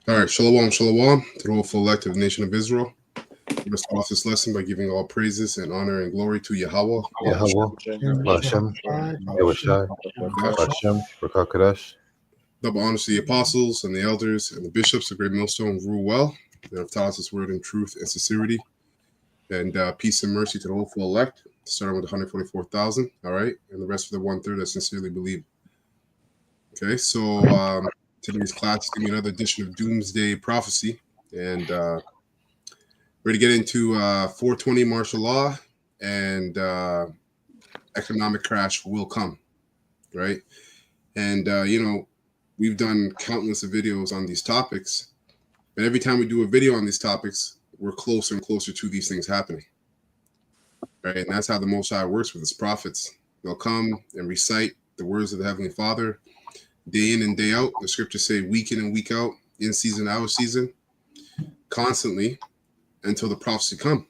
All right, shalom, shalom to the whole full elect of the nation of Israel. Let's start off this lesson by giving all praises and honor and glory to Yahweh. Yahweh, Hashem, Yahushai, Hashem, Rakakadesh. Double honors to the apostles and the elders and the bishops of Great Millstone rule well. They have taught us this word in truth and sincerity. And peace and mercy to the whole full elect, starting with 144,000, all right? And the rest of the one-third that sincerely believe. Okay, so today's class is going to be another edition of Doomsday Prophecy. And we're going to get into 420 martial law and economic crash will come, right? And, we've done countless of videos on these topics. But every time we do a video on these topics, we're closer and closer to these things happening, right? And that's how the Most High works with his prophets. They'll come and recite the words of the Heavenly Father day in and day out. The scriptures say week in and week out, in season, out of season, constantly until the prophecy come.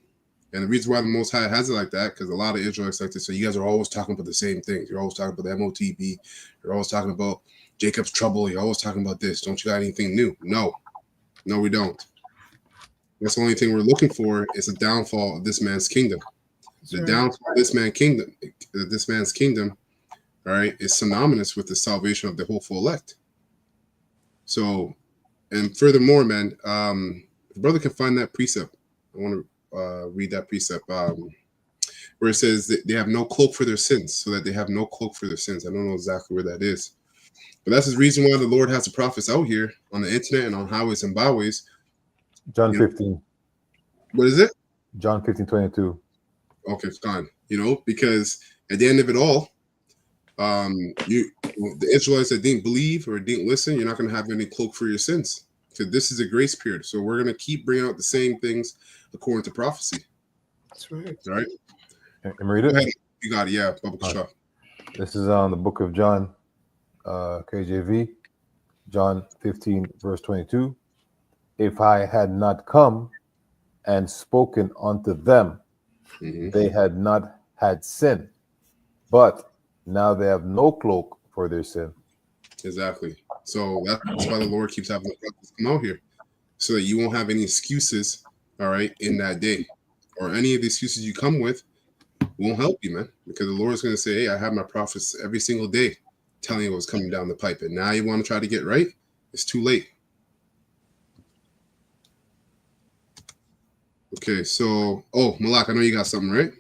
And the reason why the Most High has it like that, because a lot of Israelites like to say, you guys are always talking about the same things. You're always talking about the MOTB. You're always talking about Jacob's trouble. You're always talking about this. Don't you got anything new? No, we don't. That's the only thing we're looking for is the downfall of this man's kingdom. The downfall of this man's kingdom, all right, is synonymous with the salvation of the whole full elect. So, and furthermore, man, if the brother can find that precept, I want to read that precept where it says that they have no cloak for their sins, so that they have no cloak for their sins. I don't know exactly where that is, but that's the reason why the Lord has the prophets out here on the internet and on highways and byways. John 15. What is it? John 15:22. Okay, fine. Because at the end of it all, the Israelites that didn't believe or didn't listen, you're not going to have any cloak for your sins. So this is a grace period. So we're going to keep bringing out the same things according to prophecy. That's right. All right. Can you read it? Go ahead. You got it. Yeah. Right. This is on the book of John, KJV, John 15, verse 22. If I had not come and spoken unto them, they had not had sin, but now they have no cloak for their sin. Exactly. So that's why the Lord keeps having the prophets come out here, so that you won't have any excuses, all right, in that day. Or any of the excuses you come with won't help you, man, because the Lord's going to say, hey, I have my prophets every single day telling you what's coming down the pipe. And now you want to try to get right? It's too late. Okay, so, Malak, I know you got something, right?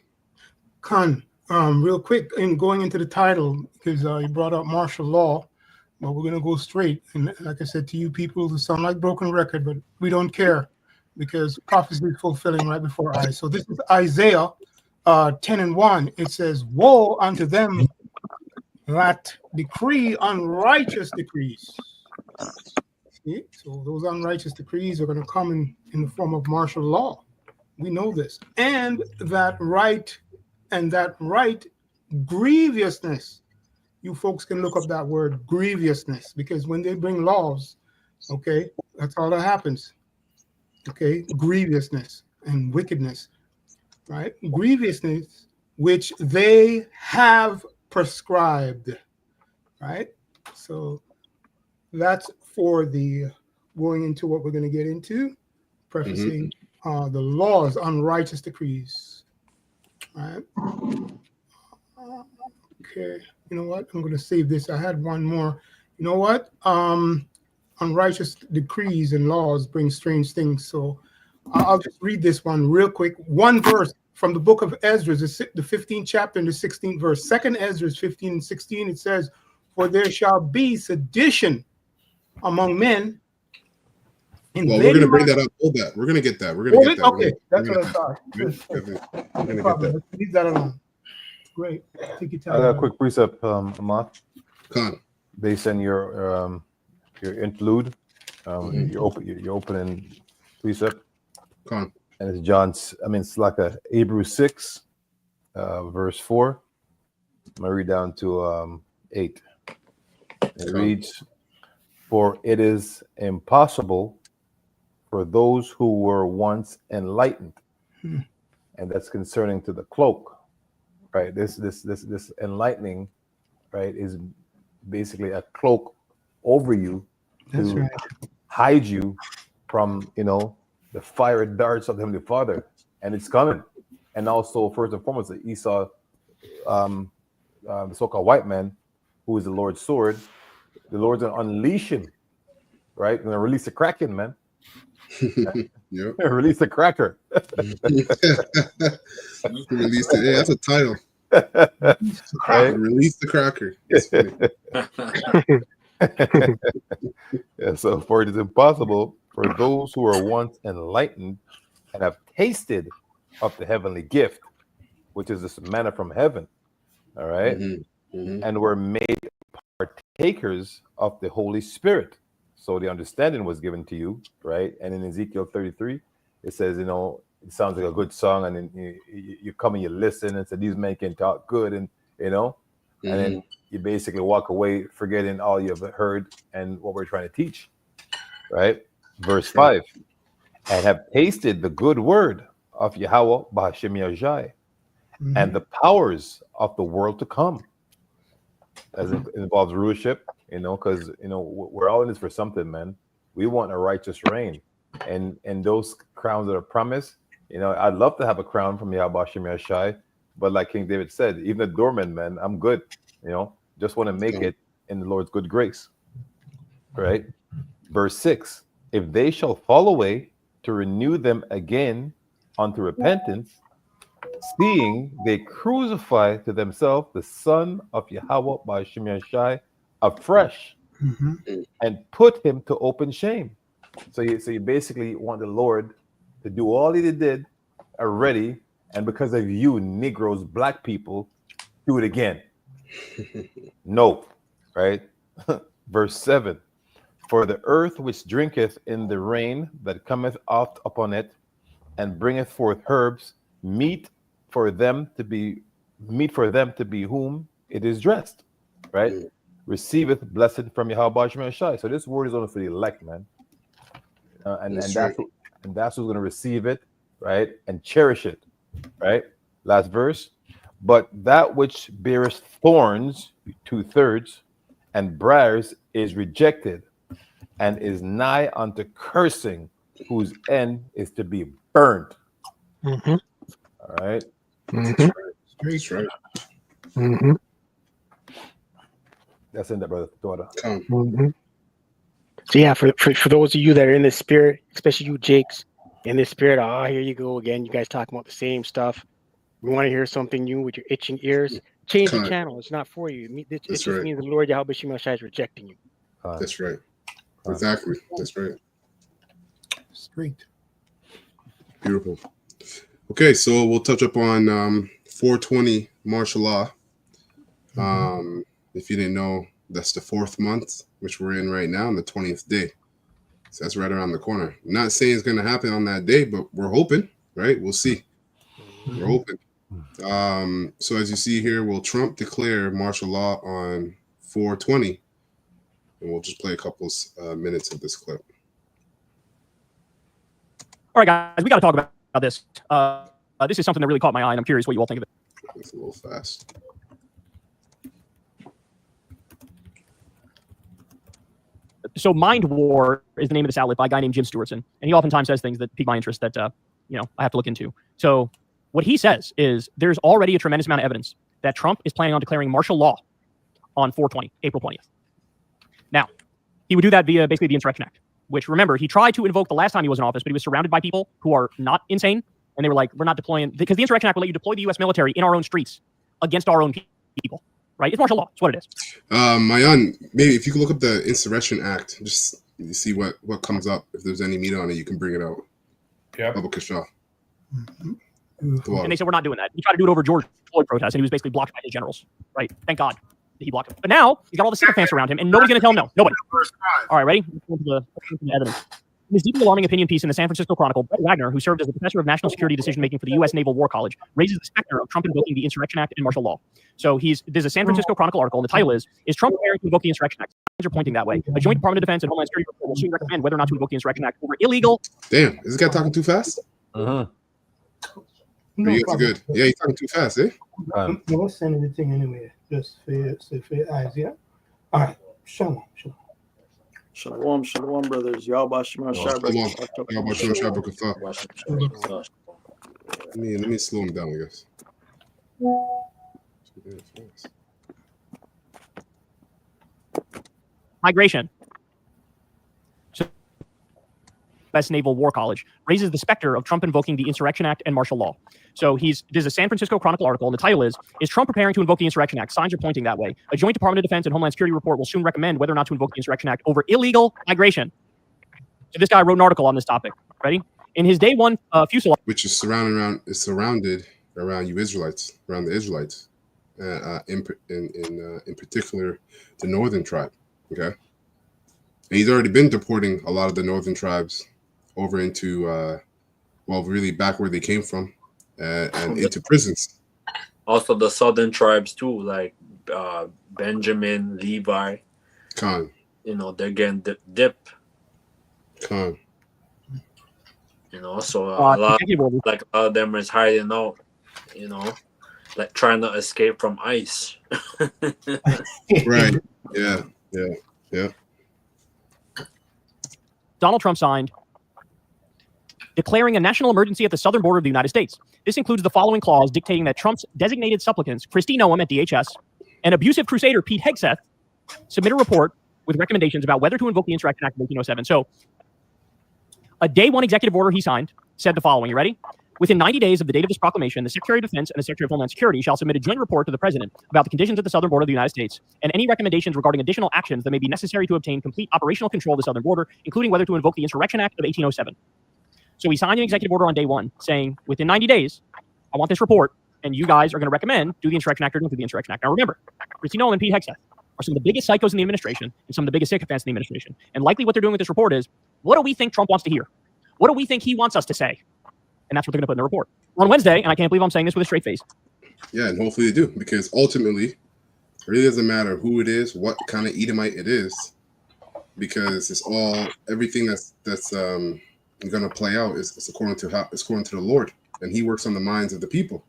Khan, real quick, in going into the title, because you brought up martial law, but we're going to go straight. And like I said to you people, who sound like broken record, but we don't care because prophecy is fulfilling right before our eyes. So this is Isaiah 10:1. It says, woe unto them that decree unrighteous decrees. See? So those unrighteous decrees are going to come in the form of martial law. We know this. And that right grievousness. You folks can look up that word grievousness, because when they bring laws, okay, that's all that happens. Okay, grievousness and wickedness, right? Grievousness, which they have prescribed, right? So that's for the going into what we're going to get into, prefacing the laws, unrighteous decrees. All right. Okay. You know what? I'm going to save this. I had one more. You know what? Unrighteous decrees and laws bring strange things. So I'll just read this one real quick. One verse from the book of Ezra, the 15th chapter and the 16th verse. 2nd Ezra 15 and 16. It says, for there shall be sedition among men. Well, we're going to bring that up. Hold that. We're going to get that. We're going to get that. Okay, that's what I thought. No problem. Leave that alone. Great. Take your time. I got a quick precept, Ahmad. Khan. Based on your interlude, your opening precept. Khan. And it's it's like a Hebrews 6, verse 4. I'm going to read down to 8. It reads, for it is impossible for those who were once enlightened, and that's concerning to the cloak, right? This enlightening, right, is basically a cloak over you to hide you from, the fiery darts of the Heavenly Father, and it's coming. And also, first and foremost, Esau, the so-called white man, who is the Lord's sword, the Lord's gonna unleash him, right? Gonna release the Kraken, man. Yep. Release the cracker. Release it. Yeah, that's a title. Right? Release the cracker. That's funny. Yeah, so for it is impossible for those who are once enlightened and have tasted of the heavenly gift, which is this manna from heaven, all right, and were made partakers of the Holy Spirit. So the understanding was given to you, right? And in Ezekiel 33, it says, it sounds like a good song, and then you come and you listen and say, these men can talk good, and and then you basically walk away forgetting all you've heard and what we're trying to teach, right? Verse 5, and have tasted the good word of Yahweh B'Hashem Yahshai, and the powers of the world to come. As it involves rulership, because we're all in this for something, man. We want a righteous reign, and those crowns that are promised. I'd love to have a crown from Yahweh B'Hashem Yahshai, but like King David said, even the doorman, man, I'm good. Just want to make it in the Lord's good grace. Right? Verse 6: if they shall fall away, to renew them again unto repentance, seeing they crucify to themselves the Son of Yahweh by Shai afresh, and put him to open shame. So you basically want the Lord to do all he did already, and because of you, Negroes, black people, do it again. No, right? Verse 7: for the earth which drinketh in the rain that cometh oft upon it, and bringeth forth herbs, meat for them to be whom it is dressed, right? Receiveth blessing from Yahweh Shai. So this word is only for the elect, man, and that's who's going to receive it, right, and cherish it, right? Last verse: but that which beareth thorns, 2/3, and briars is rejected, and is nigh unto cursing, whose end is to be burned. All right. That's right. That's in there, brother. Daughter. So yeah, for those of you that are in the spirit, especially you Jakes, in the spirit, here you go again. You guys talking about the same stuff. You want to hear something new with your itching ears? Change the channel. It's not for you. It just means the Lord Yahweh Shai is rejecting you. That's right. Exactly. That's right. Straight. Beautiful. Okay, so we'll touch up on 420 martial law. If you didn't know, that's the 4th month, which we're in right now, and the 20th day. So that's right around the corner. I'm not saying it's going to happen on that day, but we're hoping, right? We'll see. We're hoping. So as you see here, will Trump declare martial law on 420? And we'll just play a couple minutes of this clip. All right, guys, we got to talk about this. This is something that really caught my eye, and I'm curious what you all think of it. It's a little fast. So Mind War is the name of this outlet by a guy named Jim Stewartson, and he oftentimes says things that pique my interest that I have to look into. So what he says is there's already a tremendous amount of evidence that Trump is planning on declaring martial law on 420, April 20th. Now, he would do that via basically the Insurrection Act, which, remember, he tried to invoke the last time he was in office, but he was surrounded by people who are not insane, and they were like, we're not deploying, because the Insurrection Act will let you deploy the U.S. military in our own streets against our own people, right? It's martial law. It's what it is. Mayan, maybe if you can look up the Insurrection Act, just see what comes up. If there's any meat on it, you can bring it out. Yeah. Baba Kasha. And they said, we're not doing that. He tried to do it over George Floyd protests, and he was basically blocked by his generals, right? Thank God he blocked him. But now he's got all the sycophants around him, and nobody's going to tell him no. Nobody. All right, ready? Let's go to the evidence. In his deeply alarming opinion piece in the San Francisco Chronicle, Brett Wagner, who served as the professor of national security decision-making for the U.S. Naval War College, raises the specter of Trump invoking the Insurrection Act and martial law. So there's a San Francisco Chronicle article, and the title is Trump preparing to invoke the Insurrection Act? Signs are pointing that way. A joint Department of Defense and Homeland Security report will soon recommend whether or not to invoke the Insurrection Act over illegal. Damn, is this guy talking too fast? No, You guys are good. Yeah, he's talking too fast, eh? We'll send the thing anyway, just for your eyes, yeah? All right, shalom. Shalom, shalom, brothers. Y'all Shalom. How about you, Shabbat? Let me slow him down, I guess. Migration. So, U.S. Naval War College raises the specter of Trump invoking the Insurrection Act and martial law. So there's a San Francisco Chronicle article, and the title is Trump preparing to invoke the Insurrection Act? Signs are pointing that way. A joint Department of Defense and Homeland Security report will soon recommend whether or not to invoke the Insurrection Act over illegal migration. So this guy wrote an article on this topic. Ready? In his day one fuselage, which is surrounded around you Israelites, around the Israelites, in particular the northern tribe. Okay, and he's already been deporting a lot of the northern tribes over into really back where they came from, and into prisons. Also the southern tribes too, like Benjamin, Levi. Khan. They're getting dipped. Khan. So a lot of them is hiding out, like trying to escape from ICE. Right. Yeah. Donald Trump signed declaring a national emergency at the southern border of the United States. This includes the following clause dictating that Trump's designated supplicants, Kristi Noem at DHS, and abusive crusader Pete Hegseth, submit a report with recommendations about whether to invoke the Insurrection Act of 1807. So a day one executive order he signed said the following. You ready? Within 90 days of the date of this proclamation, the Secretary of Defense and the Secretary of Homeland Security shall submit a joint report to the President about the conditions at the southern border of the United States and any recommendations regarding additional actions that may be necessary to obtain complete operational control of the southern border, including whether to invoke the Insurrection Act of 1807. So he signed an executive order on day one saying, within 90 days, I want this report, and you guys are going to recommend do the Insurrection Act or don't do the Insurrection Act. Now remember, Kristi Noem and Pete Hegseth are some of the biggest psychos in the administration and some of the biggest sycophants in the administration. And likely what they're doing with this report is, what do we think Trump wants to hear? What do we think he wants us to say? And that's what they're going to put in the report. On Wednesday, and I can't believe I'm saying this with a straight face. Yeah, and hopefully they do, because ultimately, it really doesn't matter who it is, what kind of Edomite it is, because everything that's going to play out is according to the Lord, and He works on the minds of the people,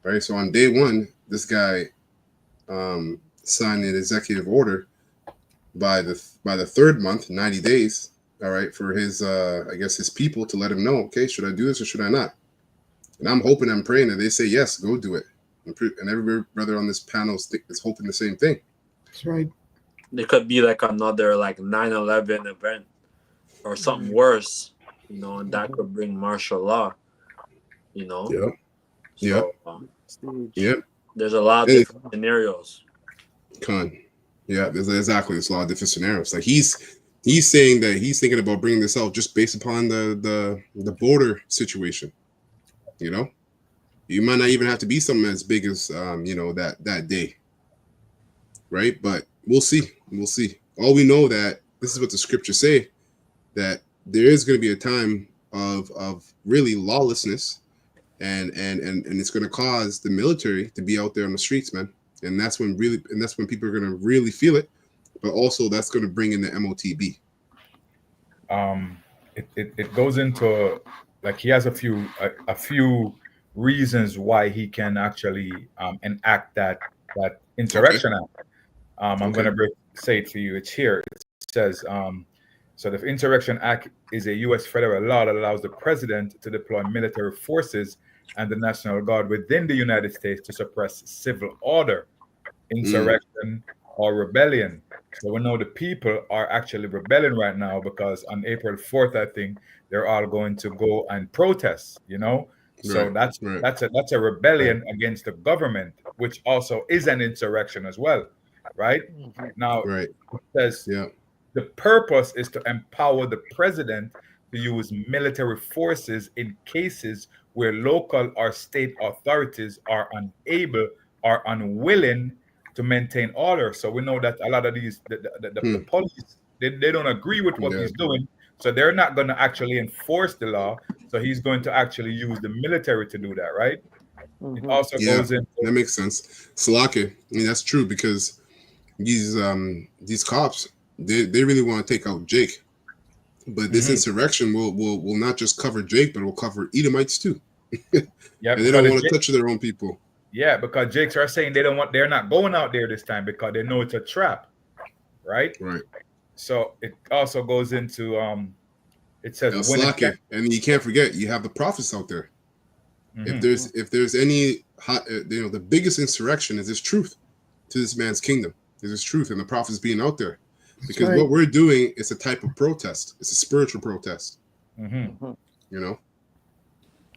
right? So on day one, this guy signed an executive order by the third month, 90 days. All right, for his his people to let him know, okay, should I do this or should I not? And I'm hoping, I'm praying that they say yes, go do it. And every brother on this panel is hoping the same thing. That's right. It could be like another 9/11 event or something worse, and that could bring martial law. Yeah. There's a lot of different scenarios. There's a lot of different scenarios. Like he's saying that he's thinking about bringing this out just based upon the border situation. You might not even have to be something as big as that day, right? But we'll see. All we know that this is what the scriptures say, that there is going to be a time of really lawlessness, and it's going to cause the military to be out there on the streets, man. And that's when people are going to really feel it. But also that's going to bring in the MOTB. It goes into he has a few reasons why he can actually enact that Insurrection Act. I'm going to say it for you. It's here. It says, so the Insurrection Act is a U.S. federal law that allows the president to deploy military forces and the National Guard within the United States to suppress civil order, insurrection, or rebellion. So we know the people are actually rebelling right now because on April 4th, I think they're all going to go and protest, So that's a rebellion against the government, which also is an insurrection as well, right? Now, it says the purpose is to empower the president to use military forces in cases where local or state authorities are unable or unwilling to maintain order. So we know that a lot of these the police they don't agree with what he's doing, so they're not going to actually enforce the law. So he's going to actually use the military to do that, right? It also goes in. That makes sense. Salaki, that's true, because these cops they really want to take out Jake, but this insurrection will not just cover Jake, but it will cover Edomites too. And they don't want to touch their own people. Yeah, because Jakes are saying they're not going out there this time because they know it's a trap, right? Right. So it also goes into it says El when it Slake, and you can't forget you have the prophets out there. Mhm. If there's any hot, the biggest insurrection is this truth to this man's kingdom. Is this truth and the prophets being out there, because right. what we're doing is a type of protest. It's a spiritual protest. Mhm. You know.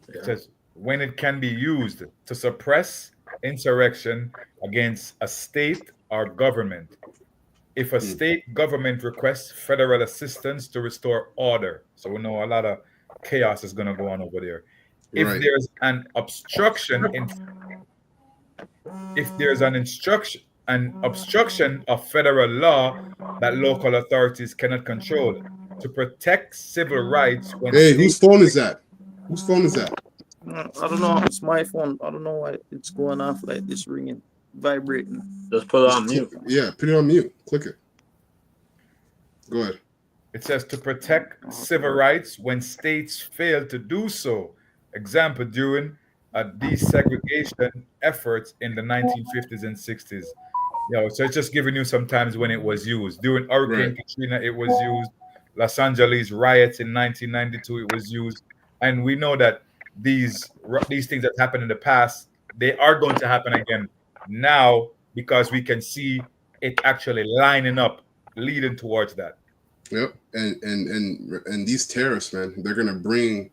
It says when it can be used to suppress insurrection against a state or government. If a state government requests federal assistance to restore order, so we know a lot of chaos is going to go on over there. If Right. there's an obstruction in, if there's an obstruction of federal law that local authorities cannot control, to protect civil rights when Hey, state. whose phone is that? Whose phone is that? I don't know. It's my phone. I don't know why it's going off like this, ringing, vibrating. Just put it on mute. Yeah, put it on mute. Click it. Go ahead. It says to protect civil rights when states fail to do so. Example, during desegregation efforts in the 1950s and 60s. So it's just giving you some times when it was used. During Hurricane Right. Katrina, it was used. Los Angeles riots in 1992, it was used. And we know that these things that happened in the past, they are going to happen again now, because we can see it actually lining up, leading towards that. Yep. And these tariffs, man, they're gonna bring,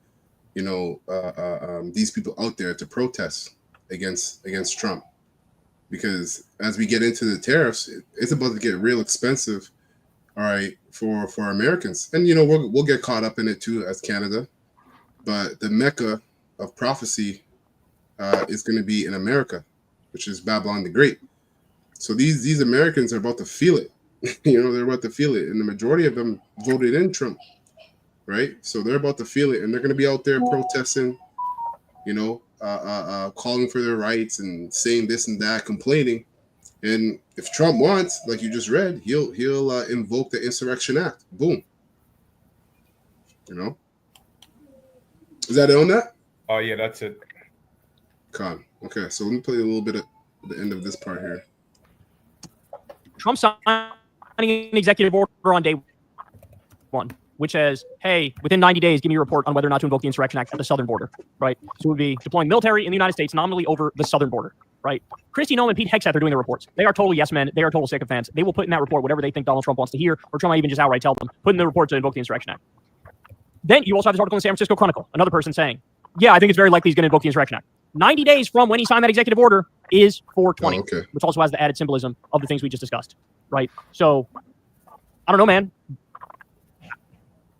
these people out there to protest against Trump, because as we get into the tariffs, it's about to get real expensive. All right, for Americans, and we'll get caught up in it too as Canada, but the mecca of prophecy is going to be in America, which is Babylon the Great. So these Americans are about to feel it. They're about to feel it, and the majority of them voted in Trump, right? So they're about to feel it, and they're going to be out there protesting, calling for their rights and saying this and that, complaining. And if Trump wants, like you just read, he'll invoke the Insurrection Act. Boom. Is that it on that? Oh yeah, that's it. Con. Okay, so let me play a little bit of the end of this part here. Trump signing an executive order on day one, which says, hey, within 90 days, give me a report on whether or not to invoke the Insurrection Act at the southern border, right? So it would be deploying military in the United States nominally over the southern border, right? Kristi Noem and Pete Hegseth are doing the reports. They are total yes men. They are total sycophants. They will put in that report whatever they think Donald Trump wants to hear, or Trump might even just outright tell them, put in the report to invoke the Insurrection Act. Then you also have this article in the San Francisco Chronicle, another person saying, yeah, I think it's very likely he's going to invoke the Insurrection Act. 90 days from when he signed that executive order is 420, okay. which also has the added symbolism of the things we just discussed, right? So, I don't know, man.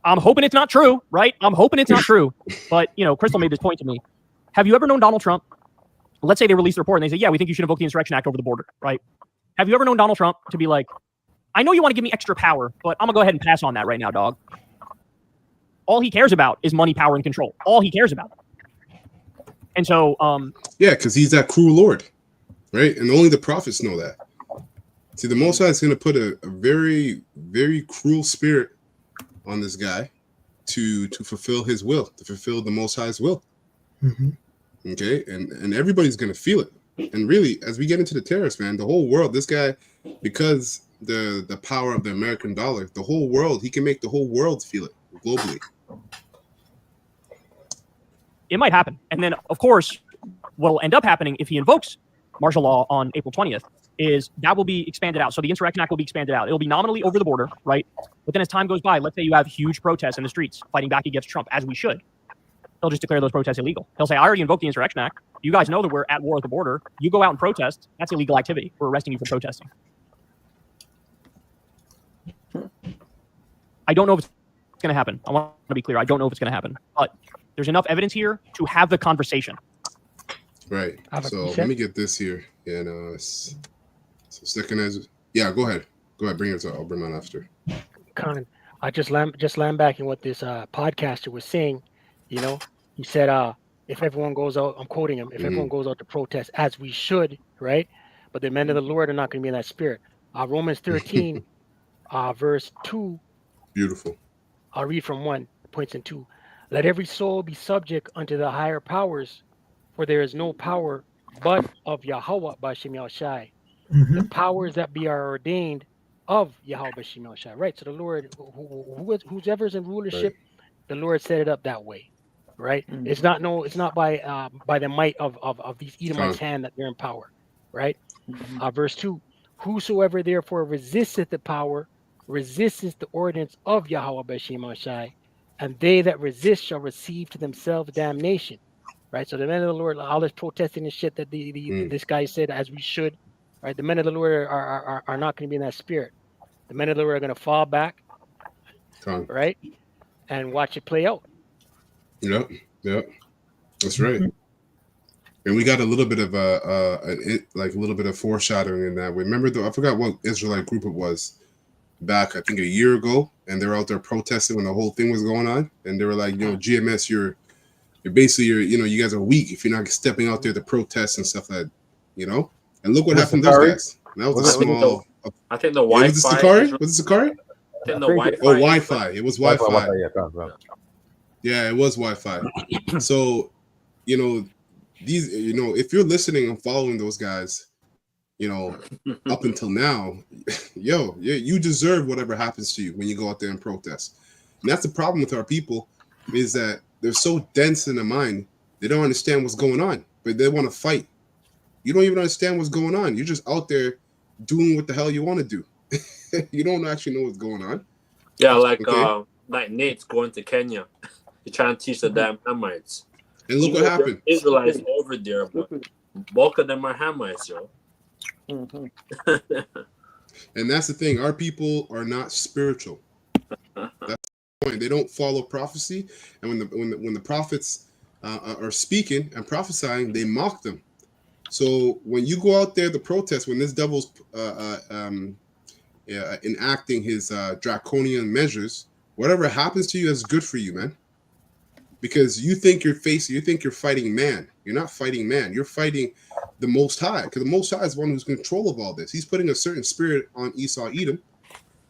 I'm hoping it's not true, right? I'm hoping it's not true. But, Crystal made this point to me. Have you ever known Donald Trump? Let's say they release the report and they say, yeah, we think you should invoke the Insurrection Act over the border, right? Have you ever known Donald Trump to be like, I know you want to give me extra power, but I'm going to go ahead and pass on that right now, dog. All he cares about is money, power, and control. All he cares about. And so... yeah, because he's that cruel Lord, right? And only the prophets know that. See, the Most High is going to put a very, very cruel spirit on this guy to fulfill his will, to fulfill the Most High's will. Mm-hmm. Okay, and everybody's going to feel it. And really, as we get into the tariffs, man, the whole world, this guy, because the power of the American dollar, the whole world, he can make the whole world feel it globally. It might happen. And then, of course, what will end up happening if he invokes martial law on April 20th is that will be expanded out. So the Insurrection Act will be expanded out. It'll be nominally over the border, right? But then as time goes by, let's say you have huge protests in the streets fighting back against Trump, as we should. He'll just declare those protests illegal. He'll say, I already invoked the Insurrection Act. You guys know that we're at war at the border. You go out and protest. That's illegal activity. We're arresting you for protesting. I don't know if it's going to happen. I want to be clear. I don't know if it's going to happen. But there's enough evidence here to have the conversation. Right. So let me get this here. And so second as yeah, go ahead. Go ahead. Bring it up. I'll bring mine after. Con, I just land back in what this podcaster was saying. He said, if everyone goes out, I'm quoting him, if everyone goes out to protest as we should, right? But the men of the Lord are not going to be in that spirit. Romans 13, verse 2. Beautiful. I'll read from 1, points in 2. Let every soul be subject unto the higher powers, for there is no power but of Yahweh B'Shem Yahushai. The powers that be are ordained of Yahweh Bashim El Shai, right? So the Lord, whoever's in rulership, the Lord set it up that way, right? Mm. It's not by the might of these Edomites' hand that they're in power, right? Mhm. Verse 2: Whosoever therefore resisteth the power, resisteth the ordinance of Yahweh Bashim El Shai, and they that resist shall receive to themselves damnation. Right. So the men of the Lord, all this protesting and shit that this guy said, as we should, right? The men of the Lord are not going to be in that spirit. The men of the Lord are going to fall back, right, and watch it play out. Yep, that's right. And we got a little bit of like a little bit of foreshadowing in that. Remember, though, I forgot what Israelite group it was back, I think a year ago, and they were out there protesting when the whole thing was going on, and they were like, GMS, you're basically, you guys are weak if you're not stepping out there to protest and stuff like that, And look what happened to those guys. That was a small. I think the Was it Wi-Fi. Sakari? Was it Sakari? I think the Wi-Fi. Oh, Wi-Fi. It was Wi-Fi. Yeah, it was Wi-Fi. So, these, if you're listening and following those guys, up until now, you deserve whatever happens to you when you go out there and protest. And that's the problem with our people, is that they're so dense in the mind, they don't understand what's going on, but they want to fight. You don't even understand what's going on. You're just out there doing what the hell you want to do. You don't actually know what's going on. Yeah, like Nate's going to Kenya. He's trying to teach the damn Hamites. And look what happened. Israelites over there, but bulk of them are Hamites, yo. And that's the thing. Our people are not spiritual. That's the point. They don't follow prophecy, and when the prophets are speaking and prophesying, they mock them. So when you go out there to protest, when this devil's enacting his draconian measures, whatever happens to you is good for you, man. Because you think you're fighting man. You're not fighting man. You're fighting the Most High, because the Most High is one who's in control of all this. He's putting a certain spirit on Esau, Edom,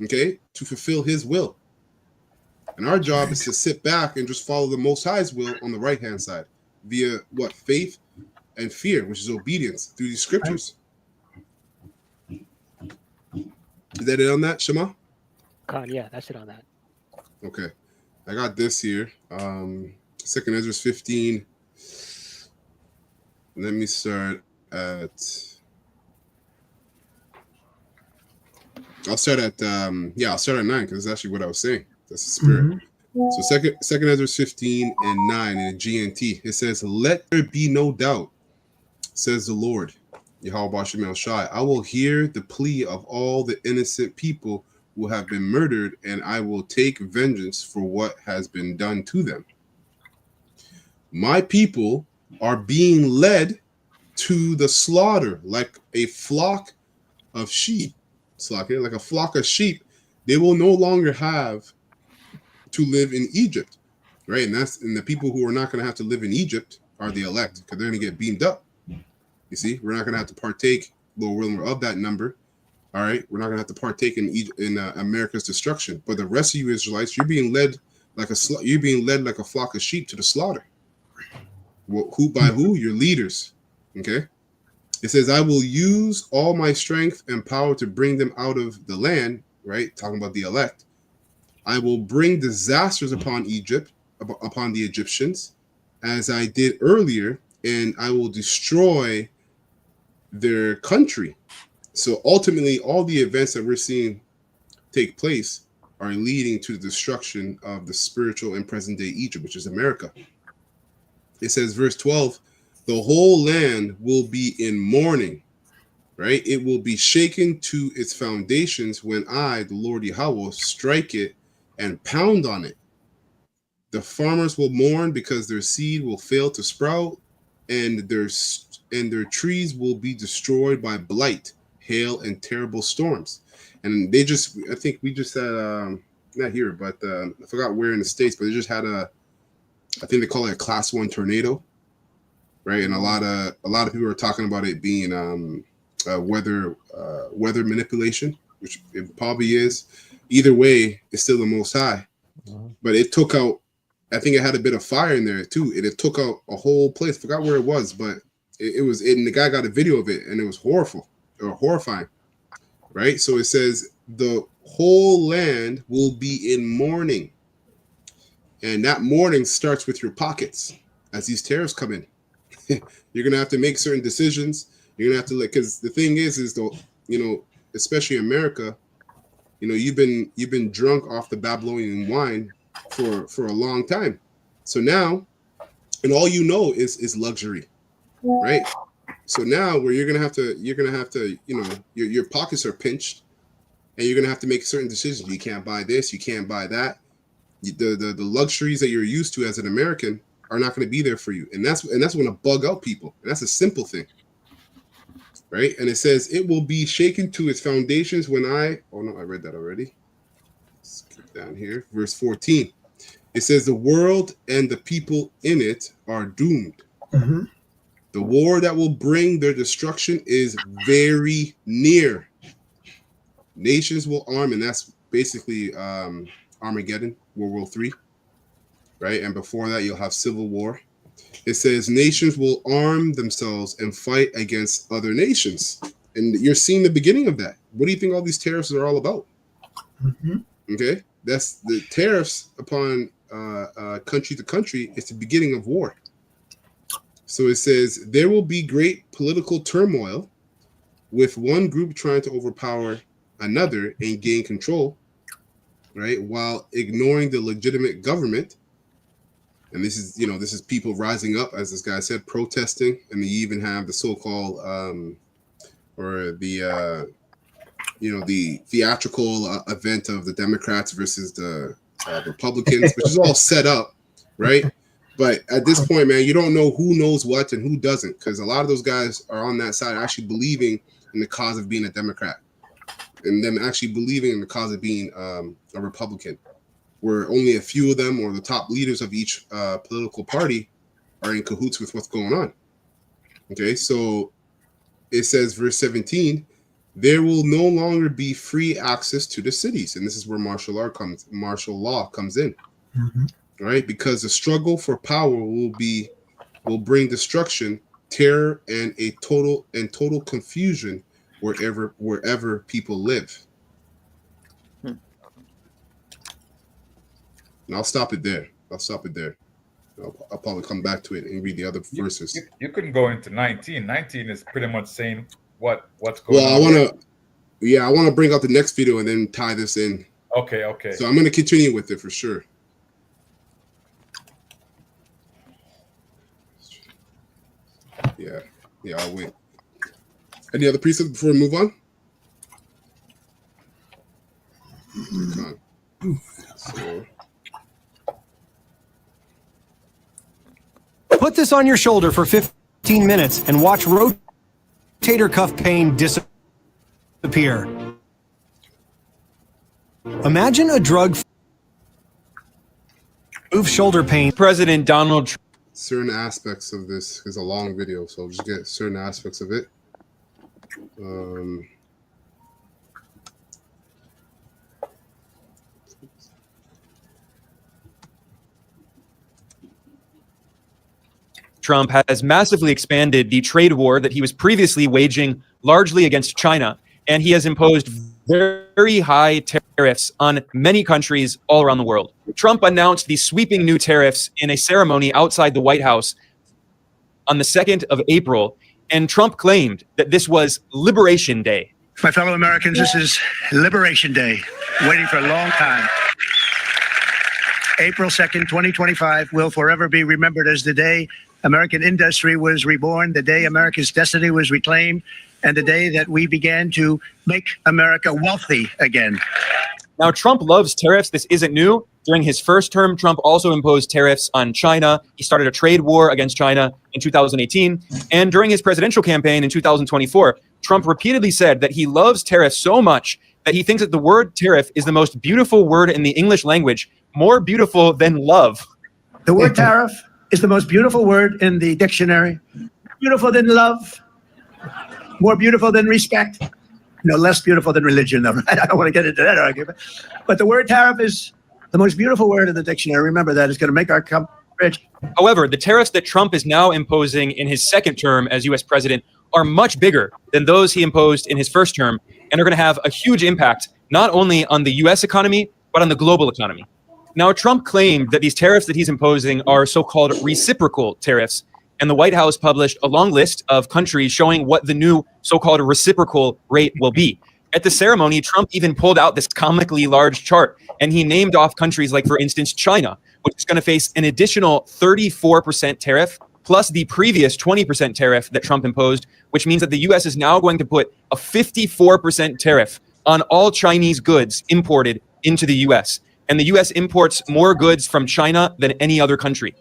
okay, to fulfill his will. And our job is to sit back and just follow the Most High's will on the right-hand side via what? Faith and fear, which is obedience through these scriptures. Is that it on that, Shema? Yeah, that's it on that. Okay. I got this here. 2nd Ezra 15. Let me start at. I'll start at 9, because that's actually what I was saying. That's the spirit. So second Ezra 15 and 9 in the GNT. It says, "Let there be no doubt, says the Lord, Yahweh Bashim El Shai. I will hear the plea of all the innocent people who have been murdered, and I will take vengeance for what has been done to them. My people are being led to the slaughter like a flock of sheep. Like a flock of sheep. They will no longer have to live in Egypt, right? And the people who are not going to have to live in Egypt are the elect, because they're going to get beamed up. You see, we're not going to have to partake, Lord willing, of that number. All right, we're not going to have to partake in America's destruction. But the rest of you Israelites, you're being led like a flock of sheep to the slaughter. Well, who by who? Your leaders. Okay. It says, I will use all my strength and power to bring them out of the land, right? Talking about the elect. I will bring disasters upon Egypt, upon the Egyptians, as I did earlier, and I will destroy their country. So ultimately, all the events that we're seeing take place are leading to the destruction of the spiritual and present day Egypt, which is America. It says, verse 12, the whole land will be in mourning, right? It will be shaken to its foundations when I, the Lord Yahweh, strike it and pound on it. The farmers will mourn because their seed will fail to sprout, and their trees will be destroyed by blight, hail, and terrible storms. And I think we just had, not here, but I forgot where in the States, but they just had I think they call it a class 1 tornado, right? And a lot of people are talking about it being weather manipulation, which it probably is. Either way, it's still the Most High. But it took out, I think it had a bit of fire in there too. It took out a whole place. I forgot where it was, but it was, and the guy got a video of it, and it was horrifying, right? So it says, the whole land will be in mourning. And that mourning starts with your pockets as these tariffs come in. You're going to have to make certain decisions. You're going to have to, because the thing is though, especially America, you've been drunk off the Babylonian wine for a long time. So now, and all is luxury, right? So now where you're gonna have to, your pockets are pinched, and you're gonna have to make certain decisions. You can't buy this, you can't buy that. The luxuries that you're used to as an American are not going to be there for you, and that's going to bug out people. And that's a simple thing, right? And it says it will be shaken to its foundations when I read that already. Skip down here, verse 14. It says the world and the people in it are doomed. Mm-hmm. The war that will bring their destruction is very near. Nations will arm, and that's basically Armageddon, World War III, right? And before that, you'll have civil war. It says nations will arm themselves and fight against other nations. And you're seeing the beginning of that. What do you think all these tariffs are all about? Mm-hmm. Okay, that's the tariffs upon country to country. It's the beginning of war. So it says there will be great political turmoil with one group trying to overpower another and gain control, right? While ignoring the legitimate government. And this is people rising up, as this guy said, protesting. And you even have the so-called the theatrical event of the Democrats versus the Republicans, which is all set up, right? But at this point, man, you don't know who knows what and who doesn't, because a lot of those guys are on that side actually believing in the cause of being a Democrat, and them actually believing in the cause of being a Republican, where only a few of them or the top leaders of each political party are in cahoots with what's going on. Okay, so it says, verse 17, there will no longer be free access to the cities. And this is where martial law comes in. Mm-hmm. Right? Because the struggle for power will bring destruction, terror, and total confusion wherever people live. And I'll stop it there. I'll probably come back to it and read the other verses. You couldn't go into 19. 19 is pretty much saying what's going on. Well, I want to bring out the next video and then tie this in. Okay. So I'm going to continue with it for sure. Yeah, I'll wait. Any other precepts before we move on? So, put this on your shoulder for 15 minutes and watch rotator cuff pain disappear. Imagine a drug move shoulder pain. President Donald Trump. Certain aspects of this is a long video, so I'll just get certain aspects of it. Trump has massively expanded the trade war that he was previously waging largely against China, and he has imposed very high tariffs on many countries all around the world. Trump announced these sweeping new tariffs in a ceremony outside the White House on the 2nd of April, and Trump claimed that this was Liberation Day. My fellow Americans, this is Liberation Day, waiting for a long time. April 2nd, 2025 will forever be remembered as the day American industry was reborn, the day America's destiny was reclaimed, and the day that we began to make America wealthy again. Now, Trump loves tariffs. This isn't new. During his first term, Trump also imposed tariffs on China. He started a trade war against China in 2018. And during his presidential campaign in 2024, Trump repeatedly said that he loves tariffs so much that he thinks that the word tariff is the most beautiful word in the English language, more beautiful than love. The word tariff is the most beautiful word in the dictionary. Beautiful than love, more beautiful than respect, no, less beautiful than religion. I don't want to get into that argument. But the word tariff is the most beautiful word in the dictionary. Remember that. It's going to make our country rich. However, the tariffs that Trump is now imposing in his second term as U.S. president are much bigger than those he imposed in his first term. and are going to have a huge impact not only on the US economy, but on the global economy. Now, Trump claimed that these tariffs that he's imposing are so-called reciprocal tariffs, and the White House published a long list of countries showing what the new so-called reciprocal rate will be. At the ceremony, Trump even pulled out this comically large chart, and he named off countries like, for instance, China, which is going to face an additional 34% tariff, plus the previous 20% tariff that Trump imposed, which means that the U.S. is now going to put a 54% tariff on all Chinese goods imported into the U.S. And the U.S. imports more goods from China than any other country.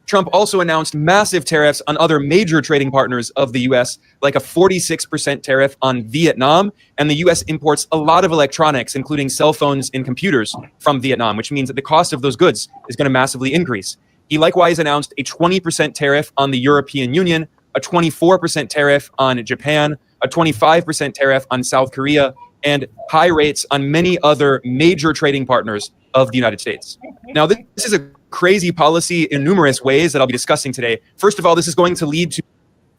Trump also announced massive tariffs on other major trading partners of the U.S., like a 46% tariff on Vietnam. And the U.S. imports a lot of electronics, including cell phones and computers, from Vietnam, which means that the cost of those goods is going to massively increase. He likewise announced a 20% tariff on the European Union, a 24% tariff on Japan, a 25% tariff on South Korea, and high rates on many other major trading partners of the United States. Now, this is a crazy policy in numerous ways that I'll be discussing today. First of all, this is going to lead to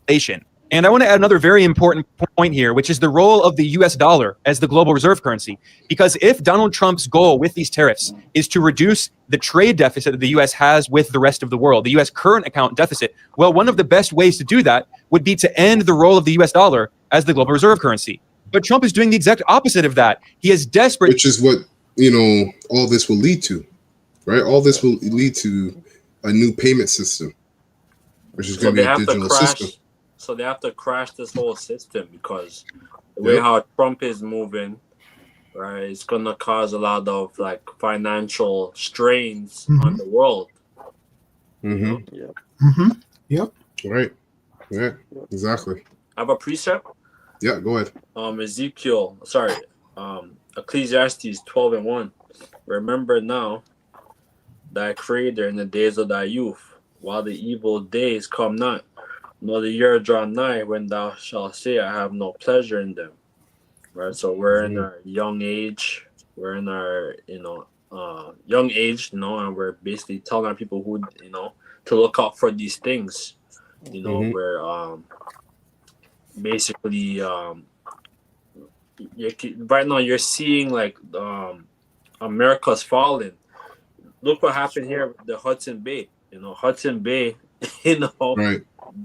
inflation. And I want to add another very important point here, which is the role of the US dollar as the global reserve currency. Because if Donald Trump's goal with these tariffs is to reduce the trade deficit that the US has with the rest of the world, the US current account deficit, well, one of the best ways to do that would be to end the role of the US dollar as the global reserve currency. But Trump is doing the exact opposite of that. He is desperate. Which is what, all this will lead to, right? All this will lead to a new payment system, which is going to be a digital system. So they have to crash this whole system because the way how Trump is moving, right, it's going to cause a lot of like financial strains on the world. Mm-hmm. Yeah. Mm-hmm. Yep. Right. Yeah, exactly. I have a precept. Yeah, go ahead. Ecclesiastes 12:1. Remember now thy creator in the days of thy youth, while the evil days come not, nor the year draw nigh, when thou shalt say, I have no pleasure in them. Right. So we're in our young age. We're in our, young age, and we're basically telling our people who, to look out for these things. Where basically right now you're seeing like America's falling. Look what happened here with the Hudson Bay. Hudson Bay, right.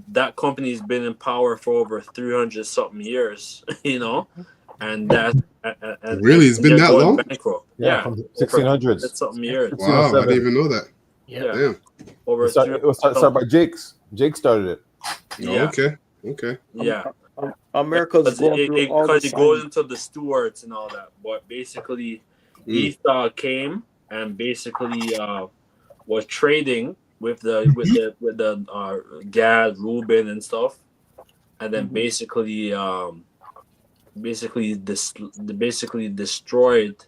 That company's been in power for over 300 something years, and that really it's been that long. Bankrupt. Yeah, from 1600s. Something years. Wow, I didn't even know that. Yeah. Damn. It was started by Jake's. Jake started it. Yeah. Okay. Yeah. America's going through all because this it goes into the stewards and all that. But basically, Esau came and basically was trading with the Gad, Reuben, and stuff, and then basically destroyed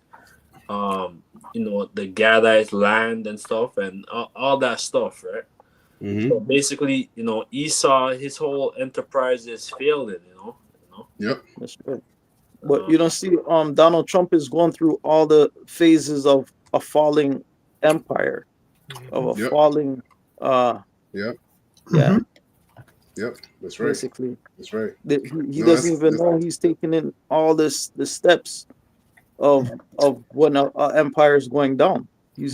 the Gadites' land and stuff and all that stuff, right? Mm-hmm. So basically, Esau, his whole enterprise is failing, Yep. That's right. But you don't see Donald Trump is going through all the phases of a falling empire, of a falling Yep. Yeah. Yep. That's right. Basically. That's right. He doesn't even know he's taking in all the steps of when an empire is going down. He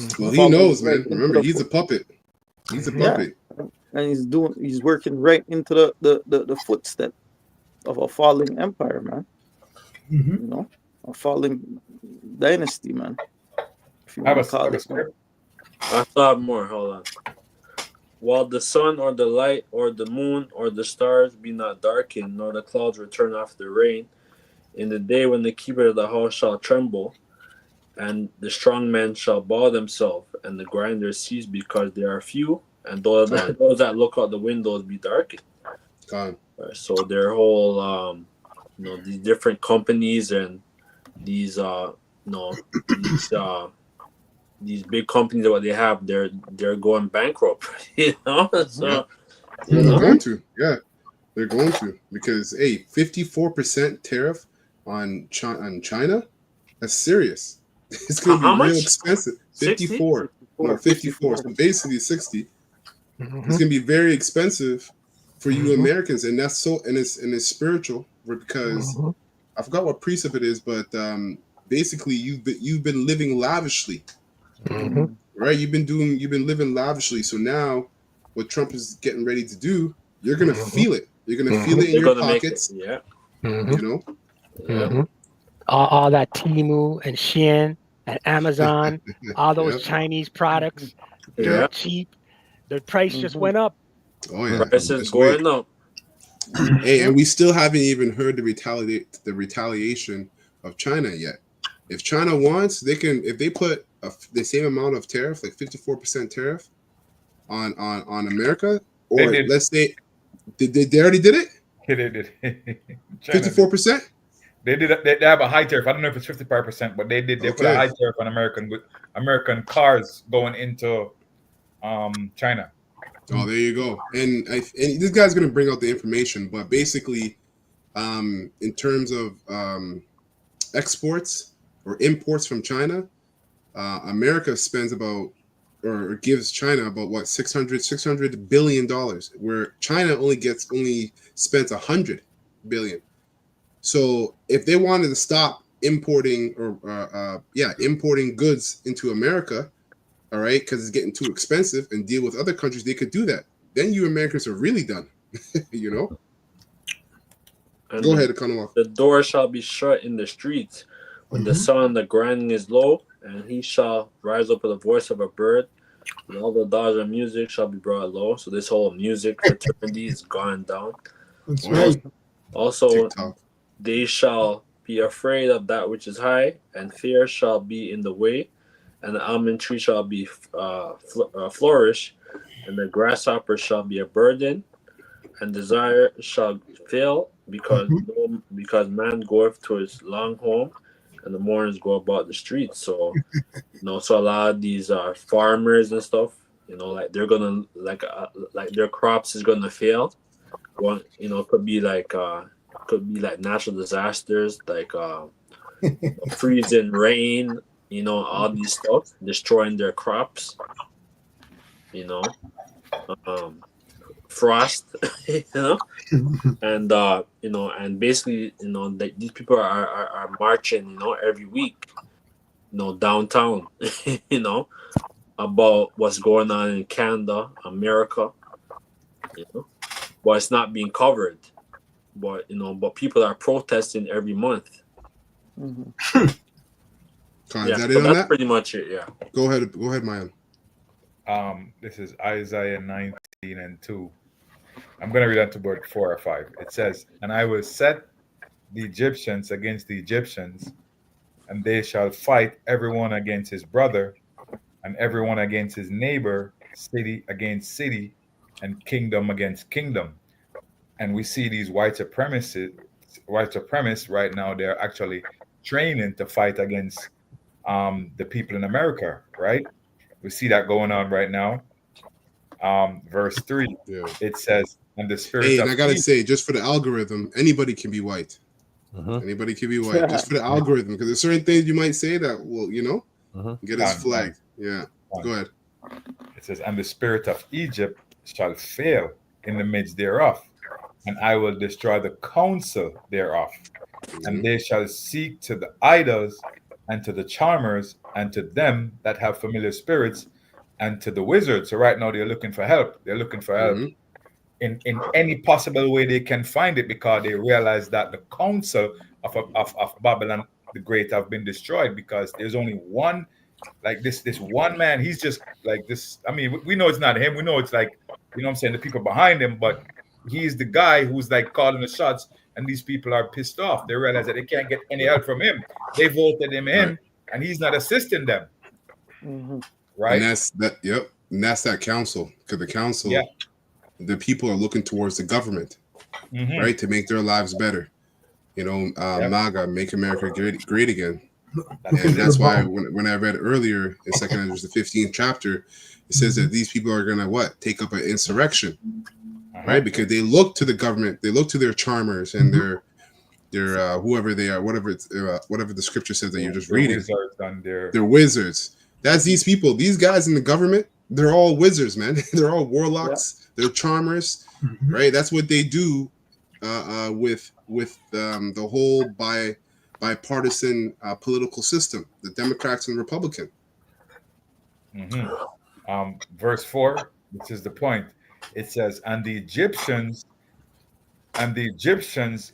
knows, man. Remember, he's a puppet. He's a puppet. Yeah. And he's working right into the footstep of a falling empire, man. Mm-hmm. A falling dynasty, man. If you I want to call it. I thought more. Hold on. While the sun or the light or the moon or the stars be not darkened, nor the clouds return after the rain, in the day when the keeper of the house shall tremble, and the strong men shall bow themselves, and the grinders cease because they are few, and those that look out the windows be darkened. So their whole, these different companies and these, these big companies that what they have, they're going bankrupt. So they're going to, they're going to, because 54% tariff on China, that's serious. It's going to be real expensive. 54, 54. So basically 60. Mm-hmm. It's going to be very expensive for you Americans, and that's and it's spiritual because I forgot what precept it is, but basically you've been living lavishly, right? You've been living lavishly. So now, what Trump is getting ready to do, you're gonna feel it. You're gonna feel it in They're your gonna make it. pockets. Yeah. You know. Yeah. All that Temu and Shein and Amazon, all those Yep. Chinese products, Yeah. dirt cheap. The price just went up. Oh yeah. Price is Just wait. going up. Hey, and we still haven't even heard the retaliation of China yet. If China wants, they can. If they put the same amount of tariff, like 54% tariff, on America, They or did. let's say, they already did it. They did. China did. 54%. They did. They have a high tariff. I don't know if it's 55%, but they did. They put a Okay. high tariff on American cars going into China. Oh, there you go. And this guy's gonna bring out the information, but basically, in terms of exports or imports from China, America spends about, or gives China about what, $600 billion, where China only spends 100 billion. So if they wanted to stop importing importing goods into America, all right, because it's getting too expensive, and deal with other countries, they could do that. Then you Americans are really done. You know. And Go ahead, Economist. The door shall be shut in the streets when the sun on the grinding is low, and he shall rise up with the voice of a bird, and all the dogs of music shall be brought low. So this whole music fraternity is gone down. That's right. Also, TikTok. they shall be afraid of that which is high, and fear shall be in the way, and the almond tree shall be flourish, and the grasshopper shall be a burden, and desire shall fail, because man goeth to his long home, and the mourners go about the streets. So, so a lot of these farmers and stuff, like they're gonna like their crops is gonna fail. One, could be like natural disasters, like freezing rain, all these stuff destroying their crops, frost, and and basically, that these people are marching, every week, downtown, about what's going on in Canada, America, but it's not being covered. But but people are protesting every month. Con, Yeah, is that so it on that's that? pretty much it. Yeah. Go ahead, Mayan. This is Isaiah 19:2. I'm going to read on to about 4 or 5. It says, "And I will set the Egyptians against the Egyptians, and they shall fight everyone against his brother, and everyone against his neighbor, city against city, and kingdom against kingdom." And we see these white supremacists right now, they're actually training to fight against the people in America, right? We see that going on right now. Verse 3, it says, "And the spirit Hey, of and I gotta peace." say, just for the algorithm, anybody can be white. Anybody can be white, just for the algorithm, because there's certain things you might say that will, get us flagged. Yeah, go ahead. It says, "And the spirit of Egypt shall fail in the midst thereof, and I will destroy the counsel thereof. And they shall seek to the idols, and to the charmers, and to them that have familiar spirits, and to the wizards." So right now they're looking for help. They're looking for help in any possible way they can find it, because they realize that the counsel of Babylon the Great have been destroyed, because there's only one, like this one man. He's just like this. I mean, we know it's not him. We know it's like, what I'm saying, the people behind him, but he's the guy who's like calling the shots, and these people are pissed off. They realize that they can't get any help from him. They voted him in, and he's not assisting them. Right? And that's that. Yep. And that's that council, because the council, the people are looking towards the government, right, to make their lives better. MAGA, Make America Great Again. And that's why when I read earlier in 2 Ezra, the 15th chapter, it says that these people are gonna take up an insurrection, right? Because they look to the government, they look to their charmers and their whoever they are, whatever the scripture says that you're just reading. They're wizards. That's these people. These guys in the government, they're all wizards, man. They're all warlocks. They're charmers, right? That's what they do with the whole bipartisan political system, the Democrats and Republican. Verse 4, which is the point. It says, and the Egyptians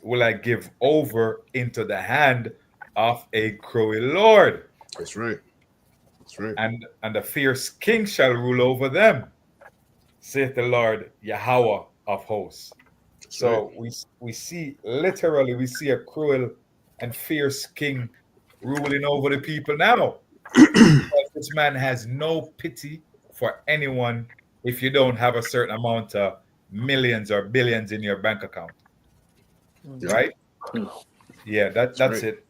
will I give over into the hand of a cruel Lord. That's right. That's right. And a fierce king shall rule over them, saith the Lord Yahweh of hosts. That's So right. we see a cruel and fierce king ruling over the people now. Because this man has no pity for anyone if you don't have a certain amount of millions or billions in your bank account. Yeah. Right? Yeah, that's right. it.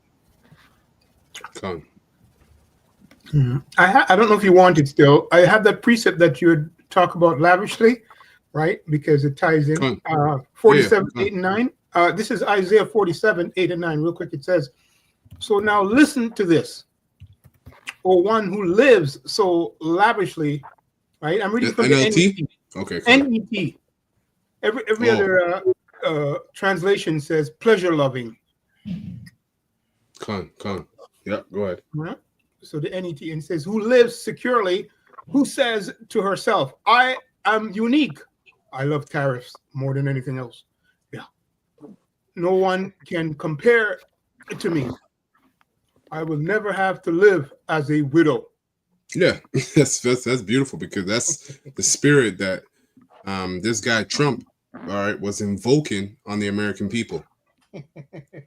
Come. I don't know if you want it still. I have that precept that you would talk about lavishly, right? Because it ties in. 47, 8, and 9. This is Isaiah 47, 8, and 9. Real quick, it says, so now listen to this. Or one who lives so lavishly, right? I'm reading from NLT? the NET. Okay. NET. Every other translation says pleasure loving. Con. Yeah, go ahead. Right? So the NET, and says, who lives securely, who says to herself, I am unique. I love tariffs more than anything else. Yeah. No one can compare to me. I will never have to live as a widow. Yeah, that's beautiful, because that's the spirit that this guy Trump, all right, was invoking on the American people,